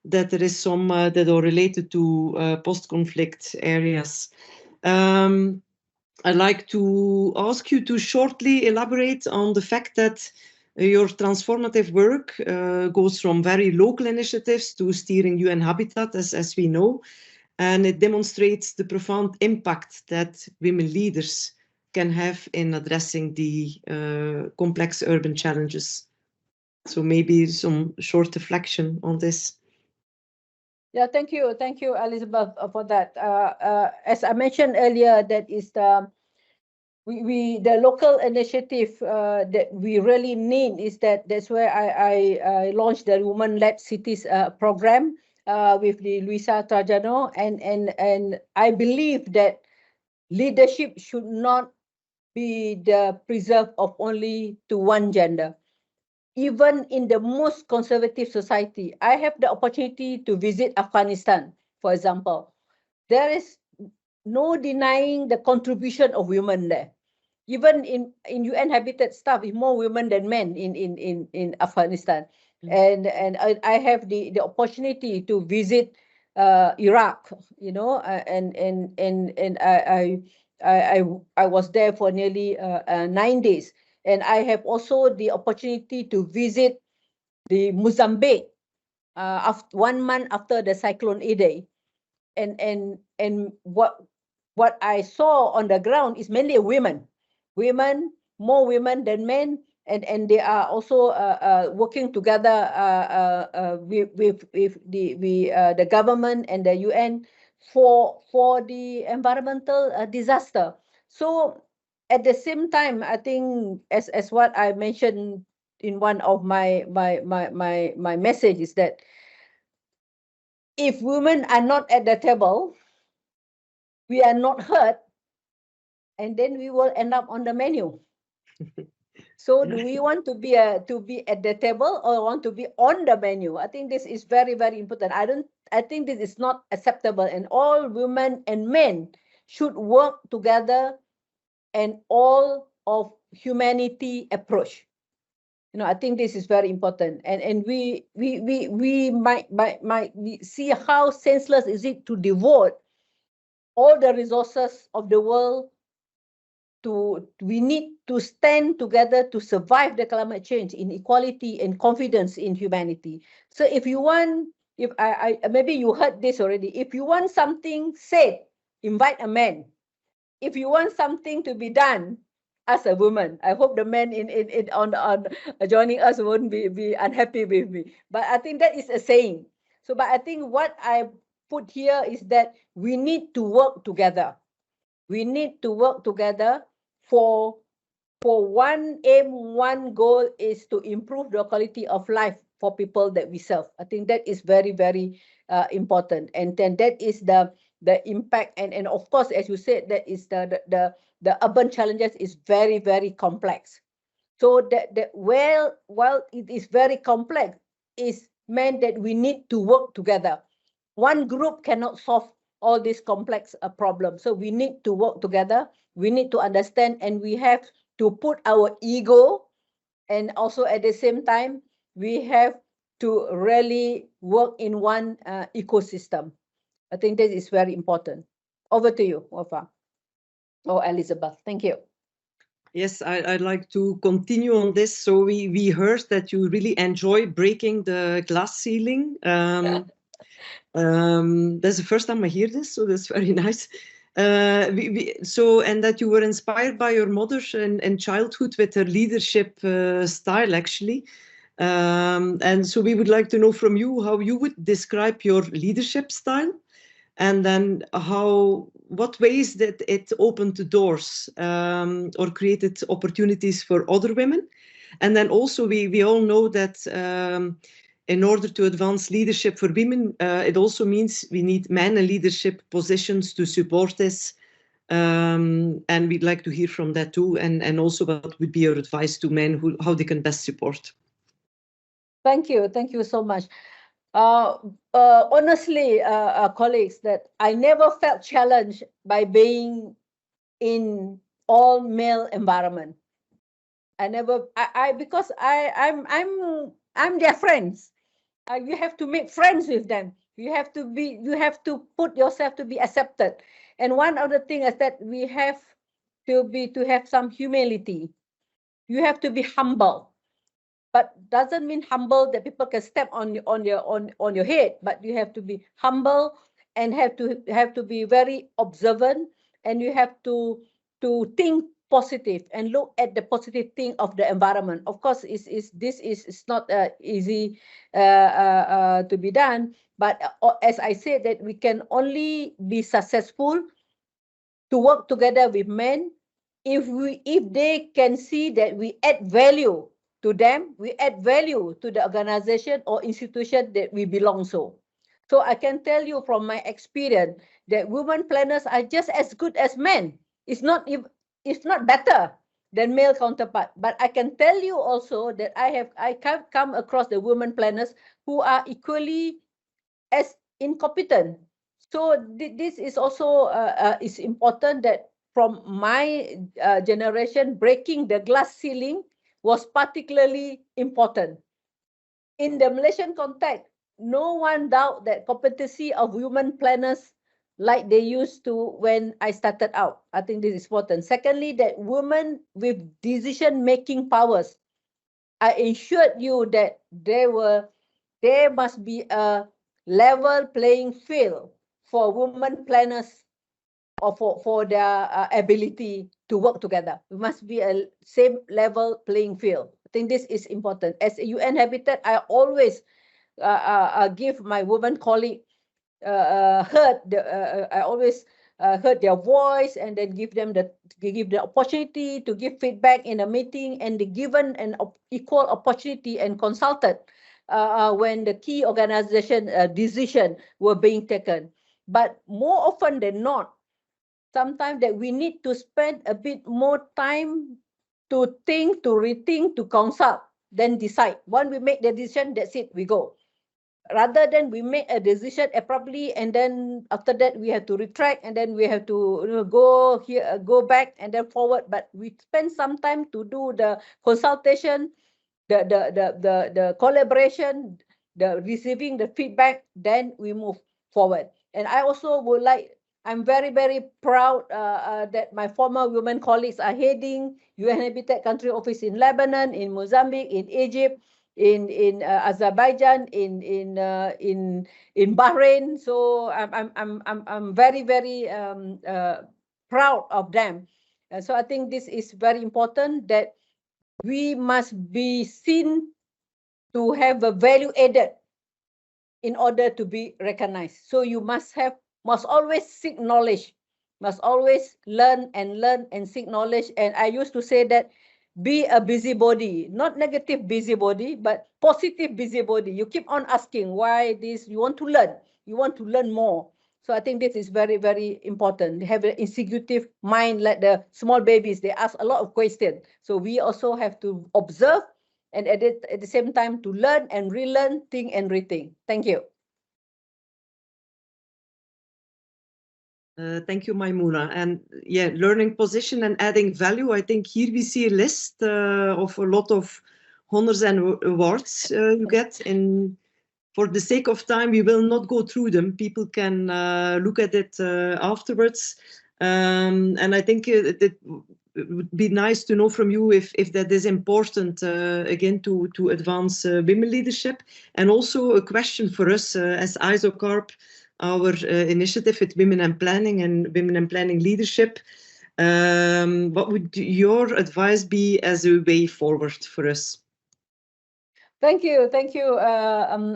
that there is some that are related to post-conflict areas. I'd like to ask you to shortly elaborate on the fact that your transformative work goes from very local initiatives to steering UN Habitat, as we know, and it demonstrates the profound impact that women leaders can have in addressing the complex urban challenges. So maybe some short reflection on this. Yeah, thank you, Elisabeth, for that. As I mentioned earlier, that is the local initiative that we really need. Is that's where I launched the Women-led Cities program with the Luisa Trajano, and I believe that leadership should not be the preserve of only to one gender. Even in the most conservative society, I have the opportunity to visit Afghanistan, for example. There is no denying the contribution of women there. Even in UN Habitat staff, is more women than men in Afghanistan. And I have the opportunity to visit Iraq, and I was there for nearly 9 days. And I have also the opportunity to visit the Mozambique after 1 month after the Cyclone Idai. And what I saw on the ground is mainly women, more women than men, and they are also working together with the government and the UN for the environmental disaster. So at the same time, I think as what I mentioned in one of my message is that if women are not at the table, we are not heard, and then we will end up on the menu. So do we want to be at the table or want to be on the menu? I think this is very, very important. I think this is not acceptable, and all women and men should work together and all of humanity approach. I think this is very important, and we might see how senseless is it to devote all the resources of the world we need to stand together to survive the climate change in equality and confidence in humanity. So if you want, if I maybe you heard this already, if you want something said, invite a man. If you want something to be done, ask a woman. I hope the men on joining us won't be unhappy with me. But I think that is a saying. So, but I think what I put here is that we need to work together. We need to work together for one aim, one goal is to improve the quality of life for people that we serve. I think that is very, very important. And then that is the impact. And of course, as you said, that is the urban challenges is very, very complex. So while it is very complex, is meant that we need to work together. One group cannot solve all these complex problems. So we need to work together. We need to understand, and we have to put our ego, and also at the same time, we have to really work in one ecosystem. I think that is very important. Over to you, Wafa or Elisabeth. Thank you. Yes, I'd like to continue on this. So we heard that you really enjoy breaking the glass ceiling. That's the first time I hear this, so that's very nice. And that you were inspired by your mother in childhood with her leadership style, actually. And so we would like to know from you how you would describe your leadership style, and then what ways that it opened the doors or created opportunities for other women. And then also we all know that in order to advance leadership for women, it also means we need men in leadership positions to support this. And we'd like to hear from that too. And also what would be your advice to men, how they can best support? Thank you. Thank you so much. Honestly, colleagues, that I never felt challenged by being in all male environment. Because I'm their friends. You have to make friends with them. You have to put yourself to be accepted. And one of the things is that we have to have some humility. You have to be humble, but doesn't mean humble that people can step on your head. But you have to be humble and have to be very observant, and you have to think positive and look at the positive thing of the environment. Of course, this is not easy to be done, but as I said, that we can only be successful to work together with men if they can see that we add value to them, we add value to the organization or institution that we belong to. So I can tell you from my experience that women planners are just as good as men. It's not better than male counterpart. But I can tell you also that I come across the women planners who are equally as incompetent. So this is also is important, that from my generation, breaking the glass ceiling was particularly important. In the Malaysian context, no one doubt that competency of women planners like they used to when I started out. I think this is important. Secondly, that women with decision-making powers, I assured you that there must be a level playing field for women planners, or for their ability to work together. It must be a same level playing field. I think this is important. As a UN Habitat, I always give my women colleague I always heard their voice, and then give the opportunity to give feedback in a meeting, and given an equal opportunity and consulted when the key organization decision were being taken. But more often than not, sometimes that we need to spend a bit more time to think, to rethink, to consult, then decide. Once we make the decision, that's it, we go. Rather than we make a decision abruptly, and then after that we have to retract, and then we have to go here, go back, and then forward. But we spend some time to do the consultation, the collaboration, the receiving the feedback, then we move forward. And I also would like, I'm very, very proud that my former women colleagues are heading UN Habitat Country Office in Lebanon, in Mozambique, in Egypt, in Azerbaijan, in Bahrain. So I'm very, very proud of them. So I think this is very important, that we must be seen to have a value added in order to be recognized. So you must always seek knowledge, must always learn and seek knowledge. And I used to say that, be a busybody, not negative busybody, but positive busybody. You keep on asking why this, you want to learn more. So I think this is very, very important. They have an inquisitive mind, like the small babies, they ask a lot of questions. So we also have to observe, and at the same time to learn and relearn, think and rethink. Thank you. Thank you, Maimunah. And yeah, learning position and adding value. I think here we see a list of a lot of honors and awards you get. And for the sake of time, we will not go through them. People can look at it afterwards. And I think it would be nice to know from you if that is important, again, to advance women leadership. And also a question for us as ISOCARP, our initiative with Women and Planning and Women and Planning Leadership. What would your advice be as a way forward for us? Thank you,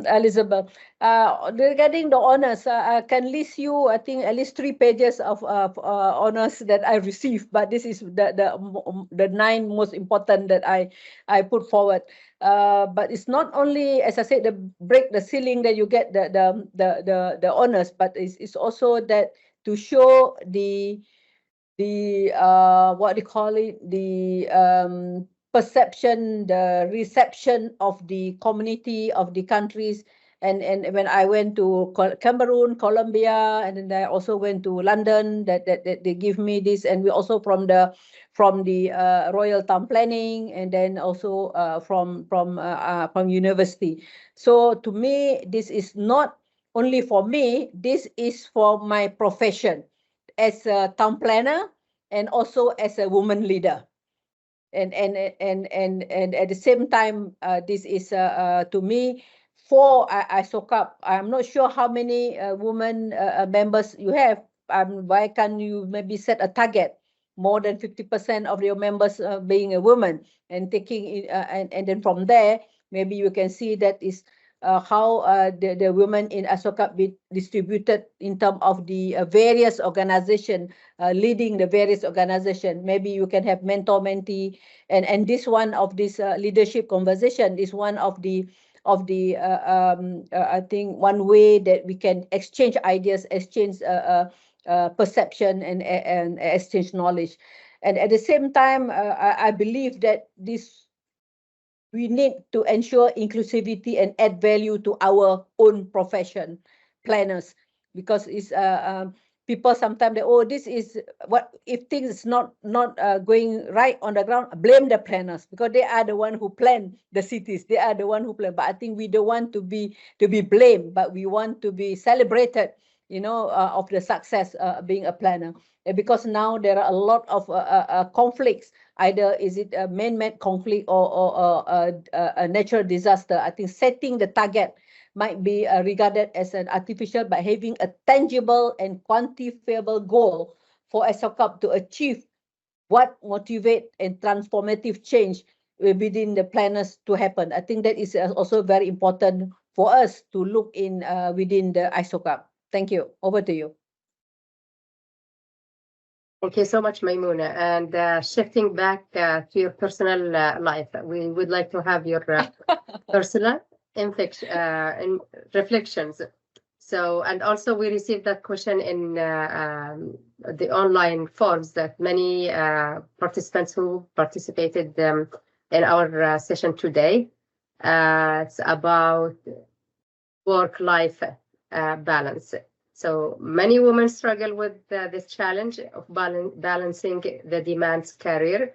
Elisabeth. Regarding the honors, I can list you, I think, at least 3 pages of honors that I received, but this is the 9 most important that I put forward. But it's not only, as I said, the break the ceiling that you get the honors, but it's also that to show the what do you call it, the perception, the reception of the community, of the countries. And when I went to Cameroon, Colombia, and then I also went to London, that they give me this. And we also from the Royal Town Planning, and then also from university. So to me, this is not only for me, this is for my profession as a town planner and also as a woman leader. And at the same time, this is to me for ISOCARP. I'm not sure how many women members you have. Why can't you maybe set a target, more than 50% of your members being a woman, and taking and then from there maybe you can see that is how the women in ISOCARP be distributed in terms of the various organizations, leading the various organizations. Maybe you can have mentor-mentee, and this one of this leadership conversation is one of the I think one way that we can exchange ideas, exchange perception, and exchange knowledge. And at the same time, I believe that we need to ensure inclusivity and add value to our own profession, planners, because it's people sometimes they, oh, this is what, if things is not going right on the ground, blame the planners, because they are the one who plan the cities, they are the one who plan. But I think we don't want to be blamed, but we want to be celebrated, of the success being a planner. Because now there are a lot of conflicts. Either is it a man-made conflict or a natural disaster. I think setting the target might be regarded as an artificial, but having a tangible and quantifiable goal for ISOCARP to achieve what motivate and transformative change within the planners to happen. I think that is also very important for us to look in within the ISOCARP. Thank you. Over to you. Thank you so much, Maimunah. And shifting back to your personal life, we would like to have your personal reflections. So, and also we received that question in the online forms that many participants who participated in our session today. It's about work-life balance. So many women struggle with this challenge of balancing the demands career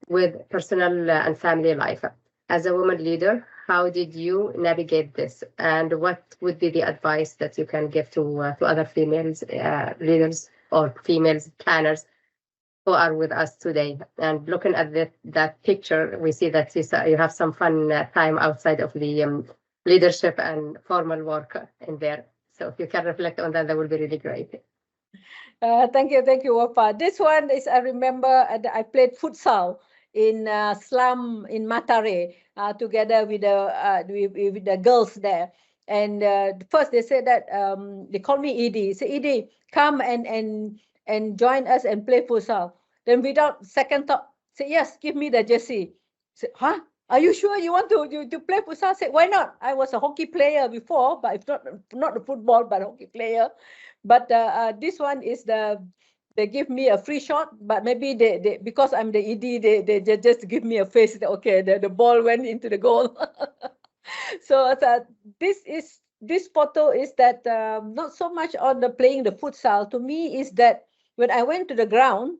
with personal and family life. As a woman leader, how did you navigate this? And what would be the advice that you can give to other females leaders or females planners who are with us today? And looking at that picture, we see that you have some fun time outside of the leadership and formal work in there. So if you can reflect on that, that would be really great. Thank you, Wafa. This one is, I remember I played futsal in slum in Matare together with the girls there. And first they said that they called me Edie. Say, Edie, come and join us and play futsal. Then without second thought, say, yes, give me the jersey. Say, huh? Are you sure you want to play futsal? Say, why not? I was a hockey player before, but it's not a football, but a hockey player. But this one is they give me a free shot, but maybe they because I'm the ED, they just give me a face that okay, the ball went into the goal. So this photo is that not so much on the playing the futsal. To me, is that when I went to the ground,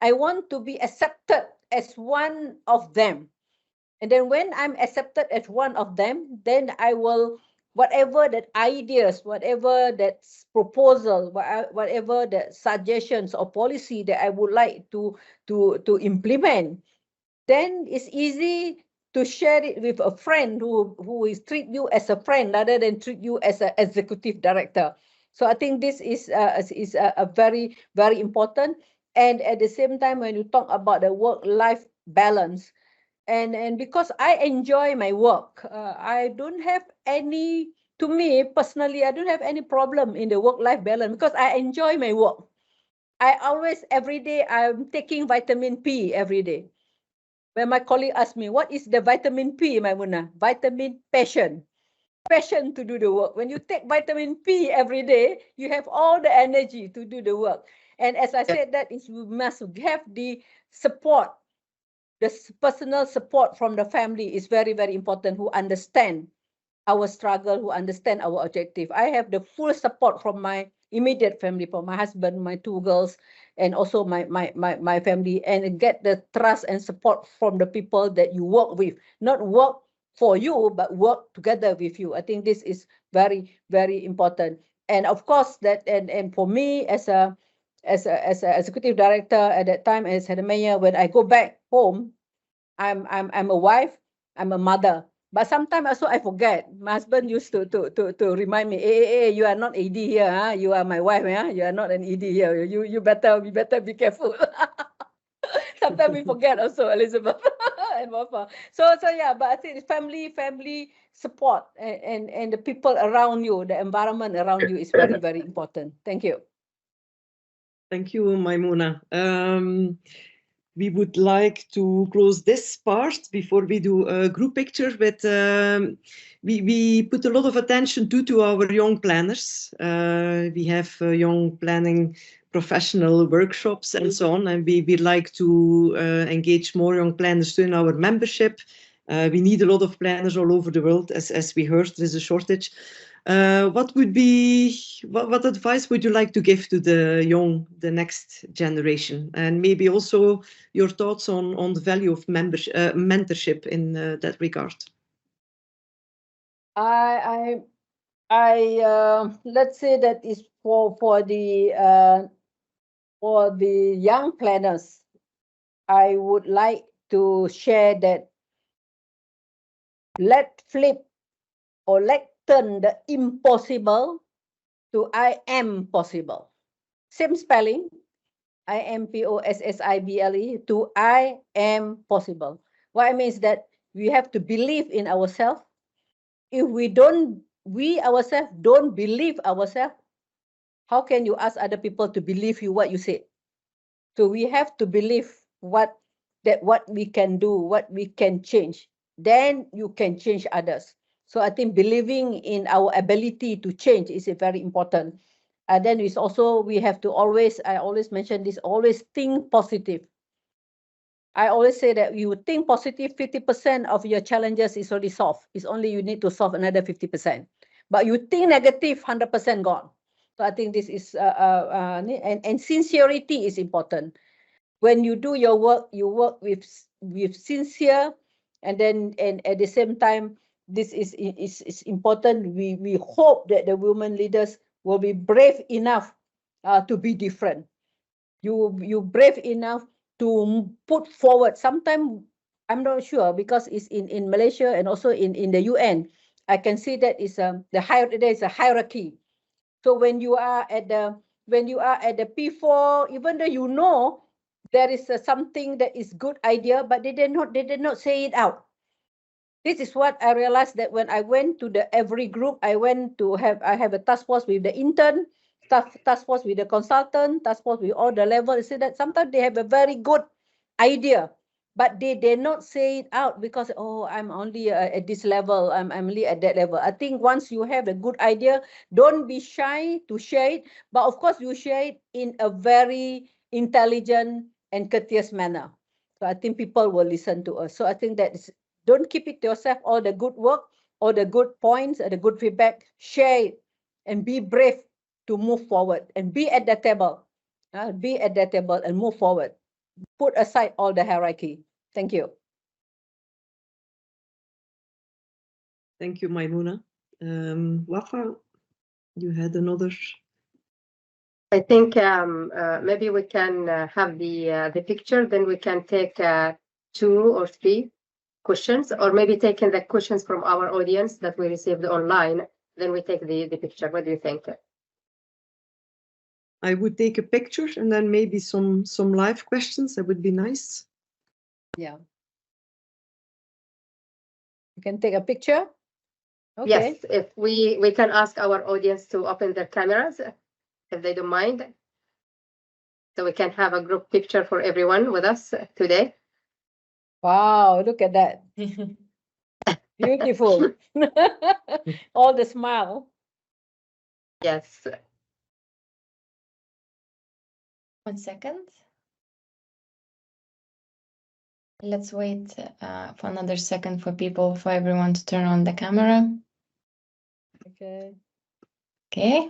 I want to be accepted as one of them. And then when I'm accepted as one of them, then I will, whatever that ideas, whatever that proposal, whatever the suggestions or policy that I would like to implement, then it's easy to share it with a friend who is treat you as a friend rather than treat you as an executive director. So I think this is a very, very important. And at the same time, when you talk about the work-life balance, and because I enjoy my work, I don't have any, to me personally, I don't have any problem in the work-life balance because I enjoy my work. I always, every day, I'm taking vitamin P every day. When my colleague asked me, what is the vitamin P, Maimunah? Vitamin passion. Passion to do the work. When you take vitamin P every day, you have all the energy to do the work. And as I said, that is, we must have the support. The personal support from the family is very, very important, who understand our struggle, who understand our objective. I have the full support from my immediate family, from my husband, my two girls, and also my family, and get the trust and support from the people that you work with, not work for you, but work together with you. I think this is very, very important. And of course, that and for me as a executive director at that time, as head mayor, when I go back home, I'm a wife, I'm a mother. But sometimes also I forget. My husband used to remind me, hey, you are not AD here, huh? You are my wife, huh? You are not an ED here. You better be careful. Sometimes we forget also, Elisabeth and Wafa. So yeah, but I think family support and the people around you, the environment around you is very, very important. Thank you. Thank you, Maimunah. We would like to close this part before we do a group picture, but we put a lot of attention to our young planners. We have young planning professional workshops and so on, and we like to engage more young planners in our membership. We need a lot of planners all over the world, as we heard, there is a shortage. What advice would you like to give to the next generation, and maybe also your thoughts on the value of mentorship in that regard? I let's say that is for the young planners. I would like to share that let turn the impossible to I am possible. Same spelling, IMPOSSIBLE, to I am possible. What I mean is that we have to believe in ourselves. If we ourselves don't believe ourselves, how can you ask other people to believe you what you said? So we have to believe what we can do, what we can change. Then you can change others. So I think believing in our ability to change is very important. And then it's also, we have to always, I always mention this, always think positive. I always say that you think positive, 50% of your challenges is already solved. It's only you need to solve another 50%. But you think negative, 100% gone. So I think this is, and sincerity is important. When you do your work, you work with sincere, and then, and at the same time, this is important. We hope that the women leaders will be brave enough to be different. You brave enough to put forward. Sometimes I'm not sure, because it's in Malaysia and also in the UN. I can see that is there is a hierarchy. So when you are at the P4, even though you know there is something that is good idea, but they did not say it out. This is what I realized, that when I went to the every group, I have a task force with the intern, task force with the consultant, task force with all the levels. See that sometimes they have a very good idea, but they did not say it out, because, oh, I'm only at this level, I'm only at that level. I think once you have a good idea, don't be shy to share it, but of course you share it in a very intelligent and courteous manner. So I think people will listen to us. So I think that don't keep it to yourself, all the good work, all the good points, or the good feedback. Share it and be brave to move forward and be at the table. Be at the table and move forward. Put aside all the hierarchy. Thank you. Thank you, Maimunah. Wafa, you had another. I think maybe we can have the picture, then we can take 2 or 3 questions, or maybe taking the questions from our audience that we received online, then we take the picture. What do you think? I would take a picture and then maybe some live questions. That would be nice. Yeah. You can take a picture. Okay. Yes, if we can ask our audience to open their cameras, if they don't mind, so we can have a group picture for everyone with us today. Wow, look at that. Beautiful. All the smile. Yes. 1 second. Let's wait for another second for everyone to turn on the camera. Okay. Okay.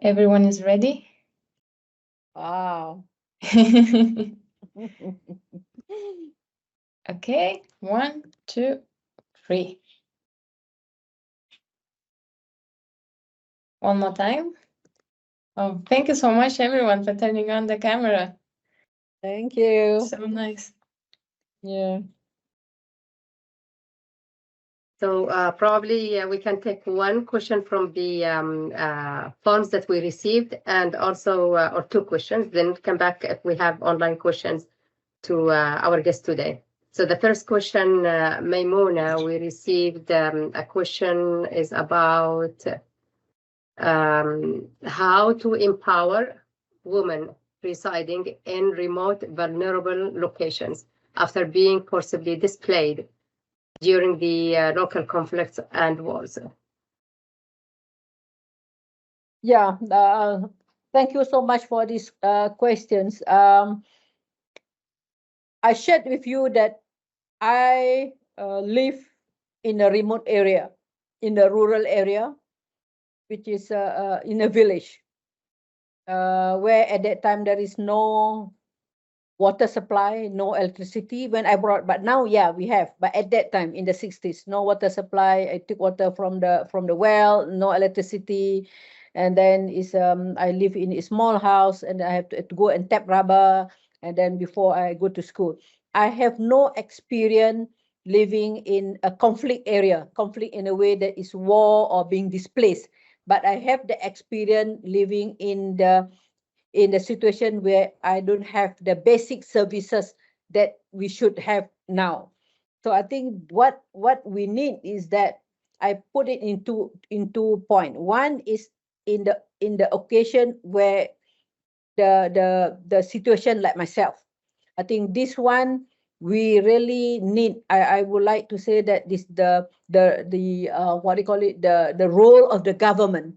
Everyone is ready? Wow. Okay. 1, 2, 3. One more time. Oh, thank you so much, everyone, for turning on the camera. Thank you. So nice. Yeah. So probably we can take one question from the forms that we received, and also or 2 questions, then come back if we have online questions to our guest today. So the first question, Maimunah, we received a question is about how to empower women residing in remote, vulnerable locations after being forcibly displaced during the local conflicts and wars. Yeah. Thank you so much for these questions. I shared with you that I live in a remote area, in a rural area, which is in a village, where at that time there is no water supply, no electricity when I brought, but now, yeah, we have. But at that time in the 60s, no water supply. I took water from the well, no electricity. And then I live in a small house, and I have to go and tap rubber. And then before I go to school, I have no experience living in a conflict area, conflict in a way that is war or being displaced. But I have the experience living in the situation where I don't have the basic services that we should have now. So I think what we need is that I put it into point. One is in the occasion where the situation like myself. I think this one we really need. I would like to say that this the what do you call it, the role of the government.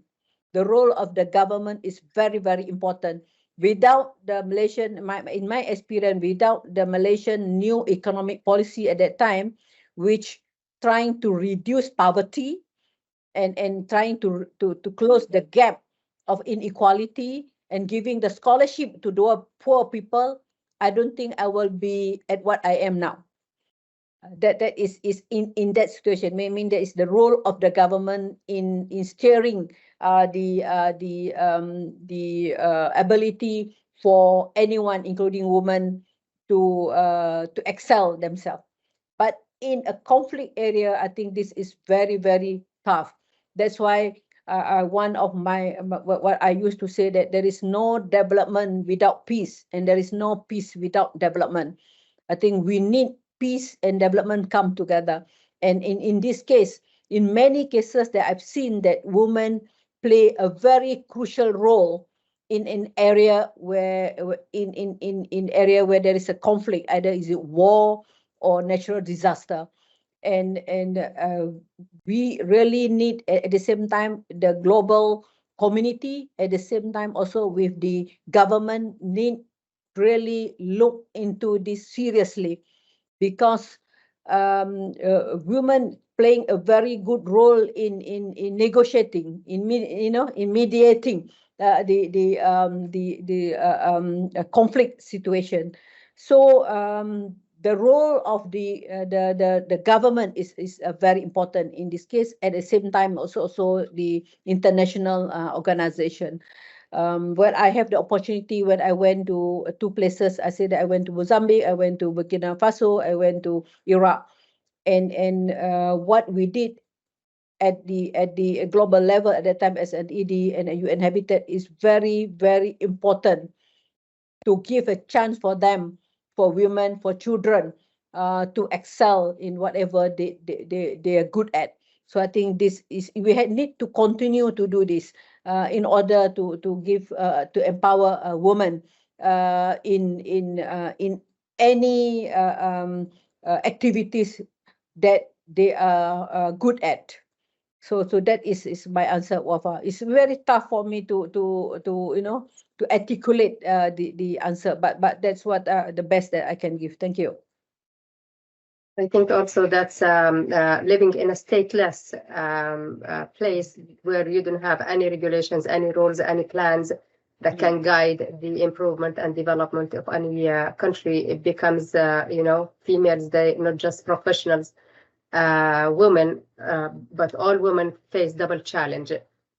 The role of the government is very, very important. Without the Malaysian, in my experience, without the Malaysian new economic policy at that time, which trying to reduce poverty and trying to close the gap of inequality and giving the scholarship to the poor people, I don't think I will be at what I am now. That is in that situation. I mean, that is the role of the government in steering the ability for anyone, including women, to excel themselves. But in a conflict area, I think this is very, very tough. That's why one of my what I used to say, that there is no development without peace, and there is no peace without development. I think we need peace and development come together. And in this case, in many cases that I've seen, that women play a very crucial role in an area where in area where there is a conflict, either is it war or natural disaster. And we really need at the same time the global community, at the same time also with the government, need really look into this seriously, because women playing a very good role in negotiating, in mediating the conflict situation. So the role of the government is very important in this case. At the same time, also the international organization. Where I have the opportunity, when I went to two places, I said that I went to Mozambique, I went to Burkina Faso, I went to Iraq, and what we did at the global level at that time as an ED and a UN Habitat is very, very important, to give a chance for them, for women, for children, to excel in whatever they are good at. So I think this is, we need to continue to do this in order to give to empower a woman in any activities that they are good at. So that is my answer, Wafa. It's very tough for me to to articulate the answer, but that's what the best that I can give. Thank you. I think also that's living in a stateless place where you don't have any regulations, any rules, any plans that can guide the improvement and development of any country. It becomes, females, they not just professionals, women, but all women face double challenge.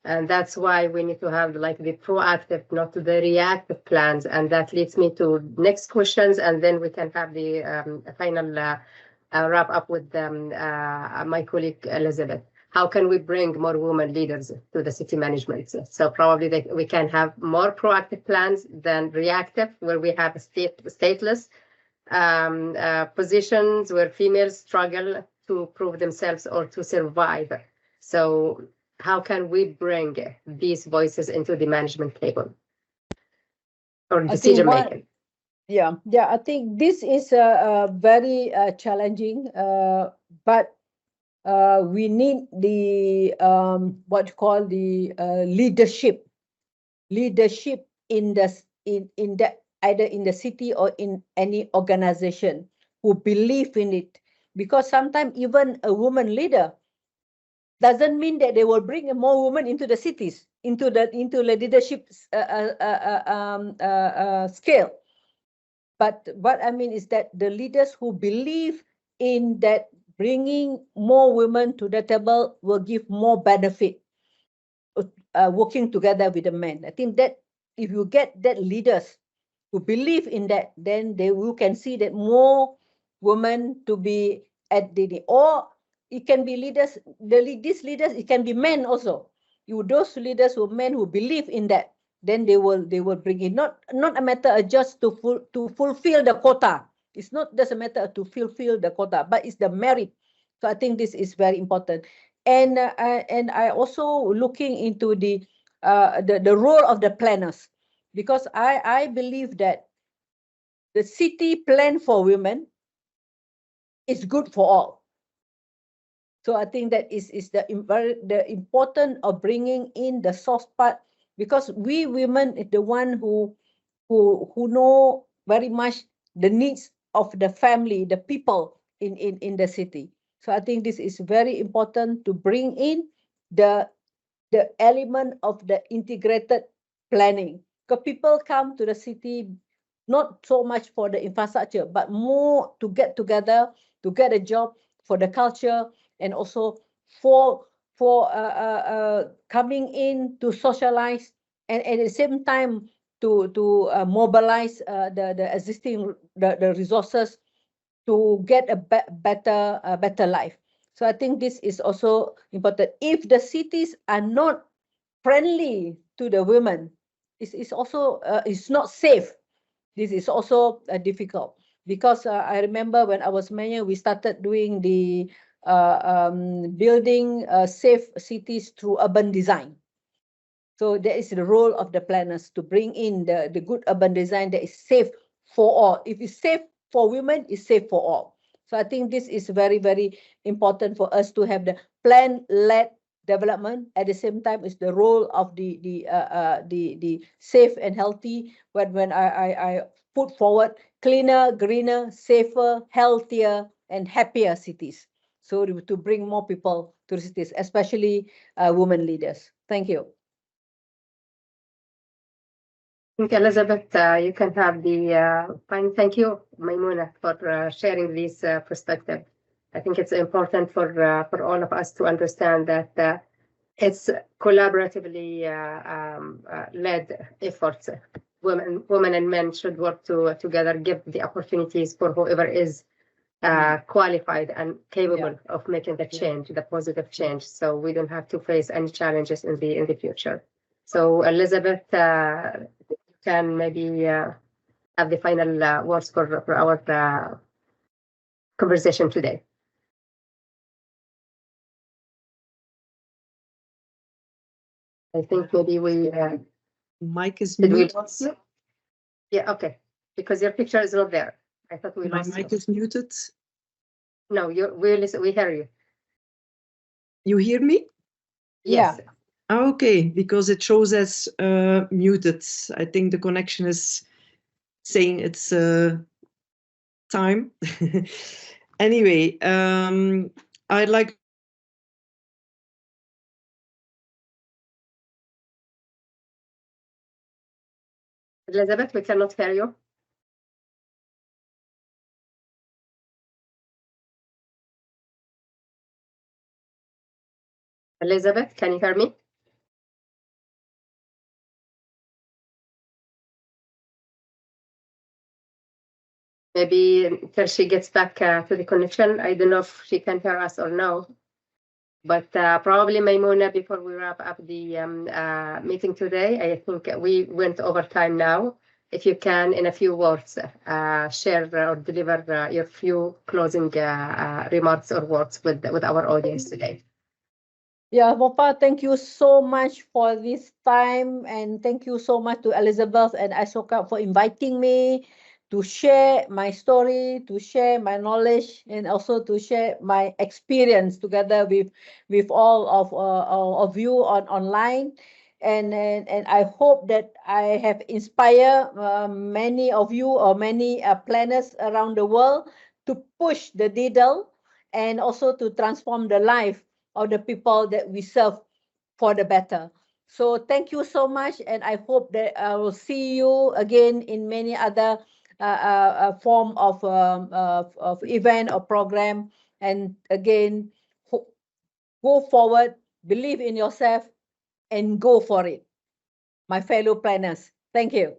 And that's why we need to have like the proactive, not the reactive plans. And that leads me to next questions, and then we can have the final wrap up with my colleague Elisabeth. How can we bring more women leaders to the city management? So probably we can have more proactive plans than reactive, where we have stateless positions where females struggle to prove themselves or to survive. So how can we bring these voices into the management table or decision making? Yeah, I think this is very challenging, but we need the what you call the leadership in the either in the city or in any organization who believe in it. Because sometimes even a woman leader doesn't mean that they will bring more women into the cities, into the leadership scale. But what I mean is that the leaders who believe in that bringing more women to the table will give more benefit working together with the men. I think that if you get that leaders who believe in that, then you can see that more women to be at the, or it can be leaders, these leaders, it can be men also. Those leaders who men who believe in that, then they will bring in, not a matter just to fulfill the quota. It's not just a matter to fulfill the quota, but it's the merit. So I think this is very important. And I also looking into the role of the planners. because I believe that the city plan for women is good for all. So I think that is the important of bringing in the soft part, because we women is the one who know very much the needs of the family, the people in the city. So I think this is very important to bring in the element of the integrated planning. Because people come to the city not so much for the infrastructure, but more to get together, to get a job, for the culture, and also for coming in to socialize, and at the same time to mobilize the existing the resources to get a better life. So I think this is also important. If the cities are not friendly to the women, it's also it's not safe. This is also difficult, because I remember when I was mayor, we started doing the building safe cities through urban design. So that is the role of the planners, to bring in the good urban design that is safe for all. If it's safe for women, it's safe for all. So I think this is very, very important for us to have the plan-led development. At the same time, it's the role of the safe and healthy. When I put forward cleaner, greener, safer, healthier, and happier cities. So to bring more people to the cities, especially women leaders. Thank you. I think, Elisabeth, you can have the fine. Thank you, Maimunah, for sharing this perspective. I think it's important for all of us to understand that it's collaboratively led efforts. Women and men should work together, give the opportunities for whoever is qualified and capable of making the change, the positive change. So we don't have to face any challenges in the future. So Elisabeth, can maybe have the final words for our conversation today. I think maybe we Mic is did we muted. lost you? Yeah, okay. Because your picture is not there. I thought we My lost mic you. is muted. No, we hear you. You hear me? Yes. Yeah. Okay, because it shows as muted. I think the connection is saying it's time. Anyway, I'd like Elisabeth, we cannot hear you. Elisabeth, can you hear me? Maybe until she gets back to the connection. I don't know if she can hear us or no. But probably, Maimunah, before we wrap up the meeting today, I think we went over time now. If you can, in a few words, share or deliver your few closing remarks or words with our audience today. Yeah, Wafa, thank you so much for this time, and thank you so much to Elisabeth and ISOCARP for inviting me to share my story, to share my knowledge, and also to share my experience together with all of you online. And I hope that I have inspired many of you or many planners around the world to push the needle and also to transform the life of the people that we serve for the better. So thank you so much, and I hope that I will see you again in many other form of event or program. And again, go forward, believe in yourself, and go for it. My fellow planners, thank you.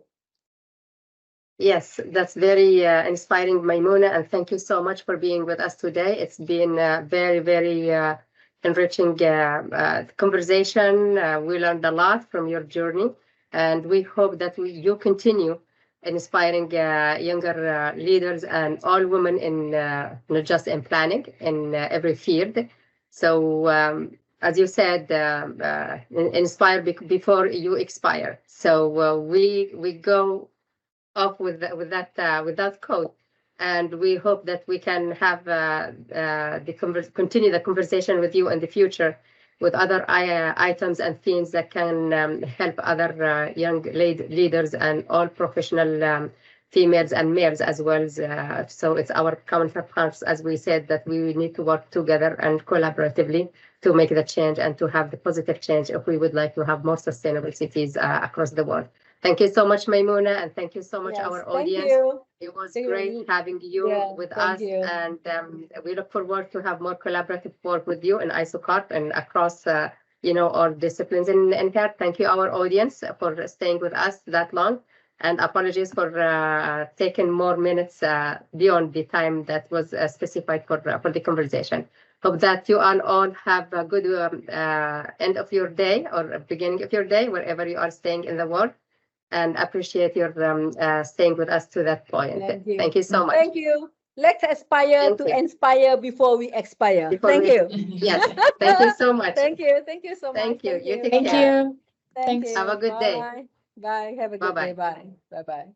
Yes, that's very inspiring, Maimunah, and thank you so much for being with us today. It's been very, very enriching conversation. We learned a lot from your journey, and we hope that you continue inspiring younger leaders and all women in not just in planning, in every field. So as you said, inspire before you expire. So we go off with that quote, and we hope that we can have continue the conversation with you in the future with other items and themes that can help other young leaders and all professional females and males as well. So it's our common purpose, as we said, that we need to work together and collaboratively to make the change and to have the positive change if we would like to have more sustainable cities across the world. Thank you so much, Maimunah, and thank you so much, our audience. You. It was great having you with us, and we look forward to have more collaborative work with you in ISOCARP and across, all disciplines in here. Thank you, our audience, for staying with us that long, and apologies for taking more minutes beyond the time that was specified for the conversation. Hope that you all have a good end of your day or beginning of your day, wherever you are staying in the world. And appreciate your staying with us to that point. Thank you so much. Thank you. Let's aspire to inspire before we expire. Thank you. Yes. Thank you so much. Thank you. Thank you so much. Thank you. Thank you. Thanks. Have a good day. Bye. Have a good day. Bye. Bye.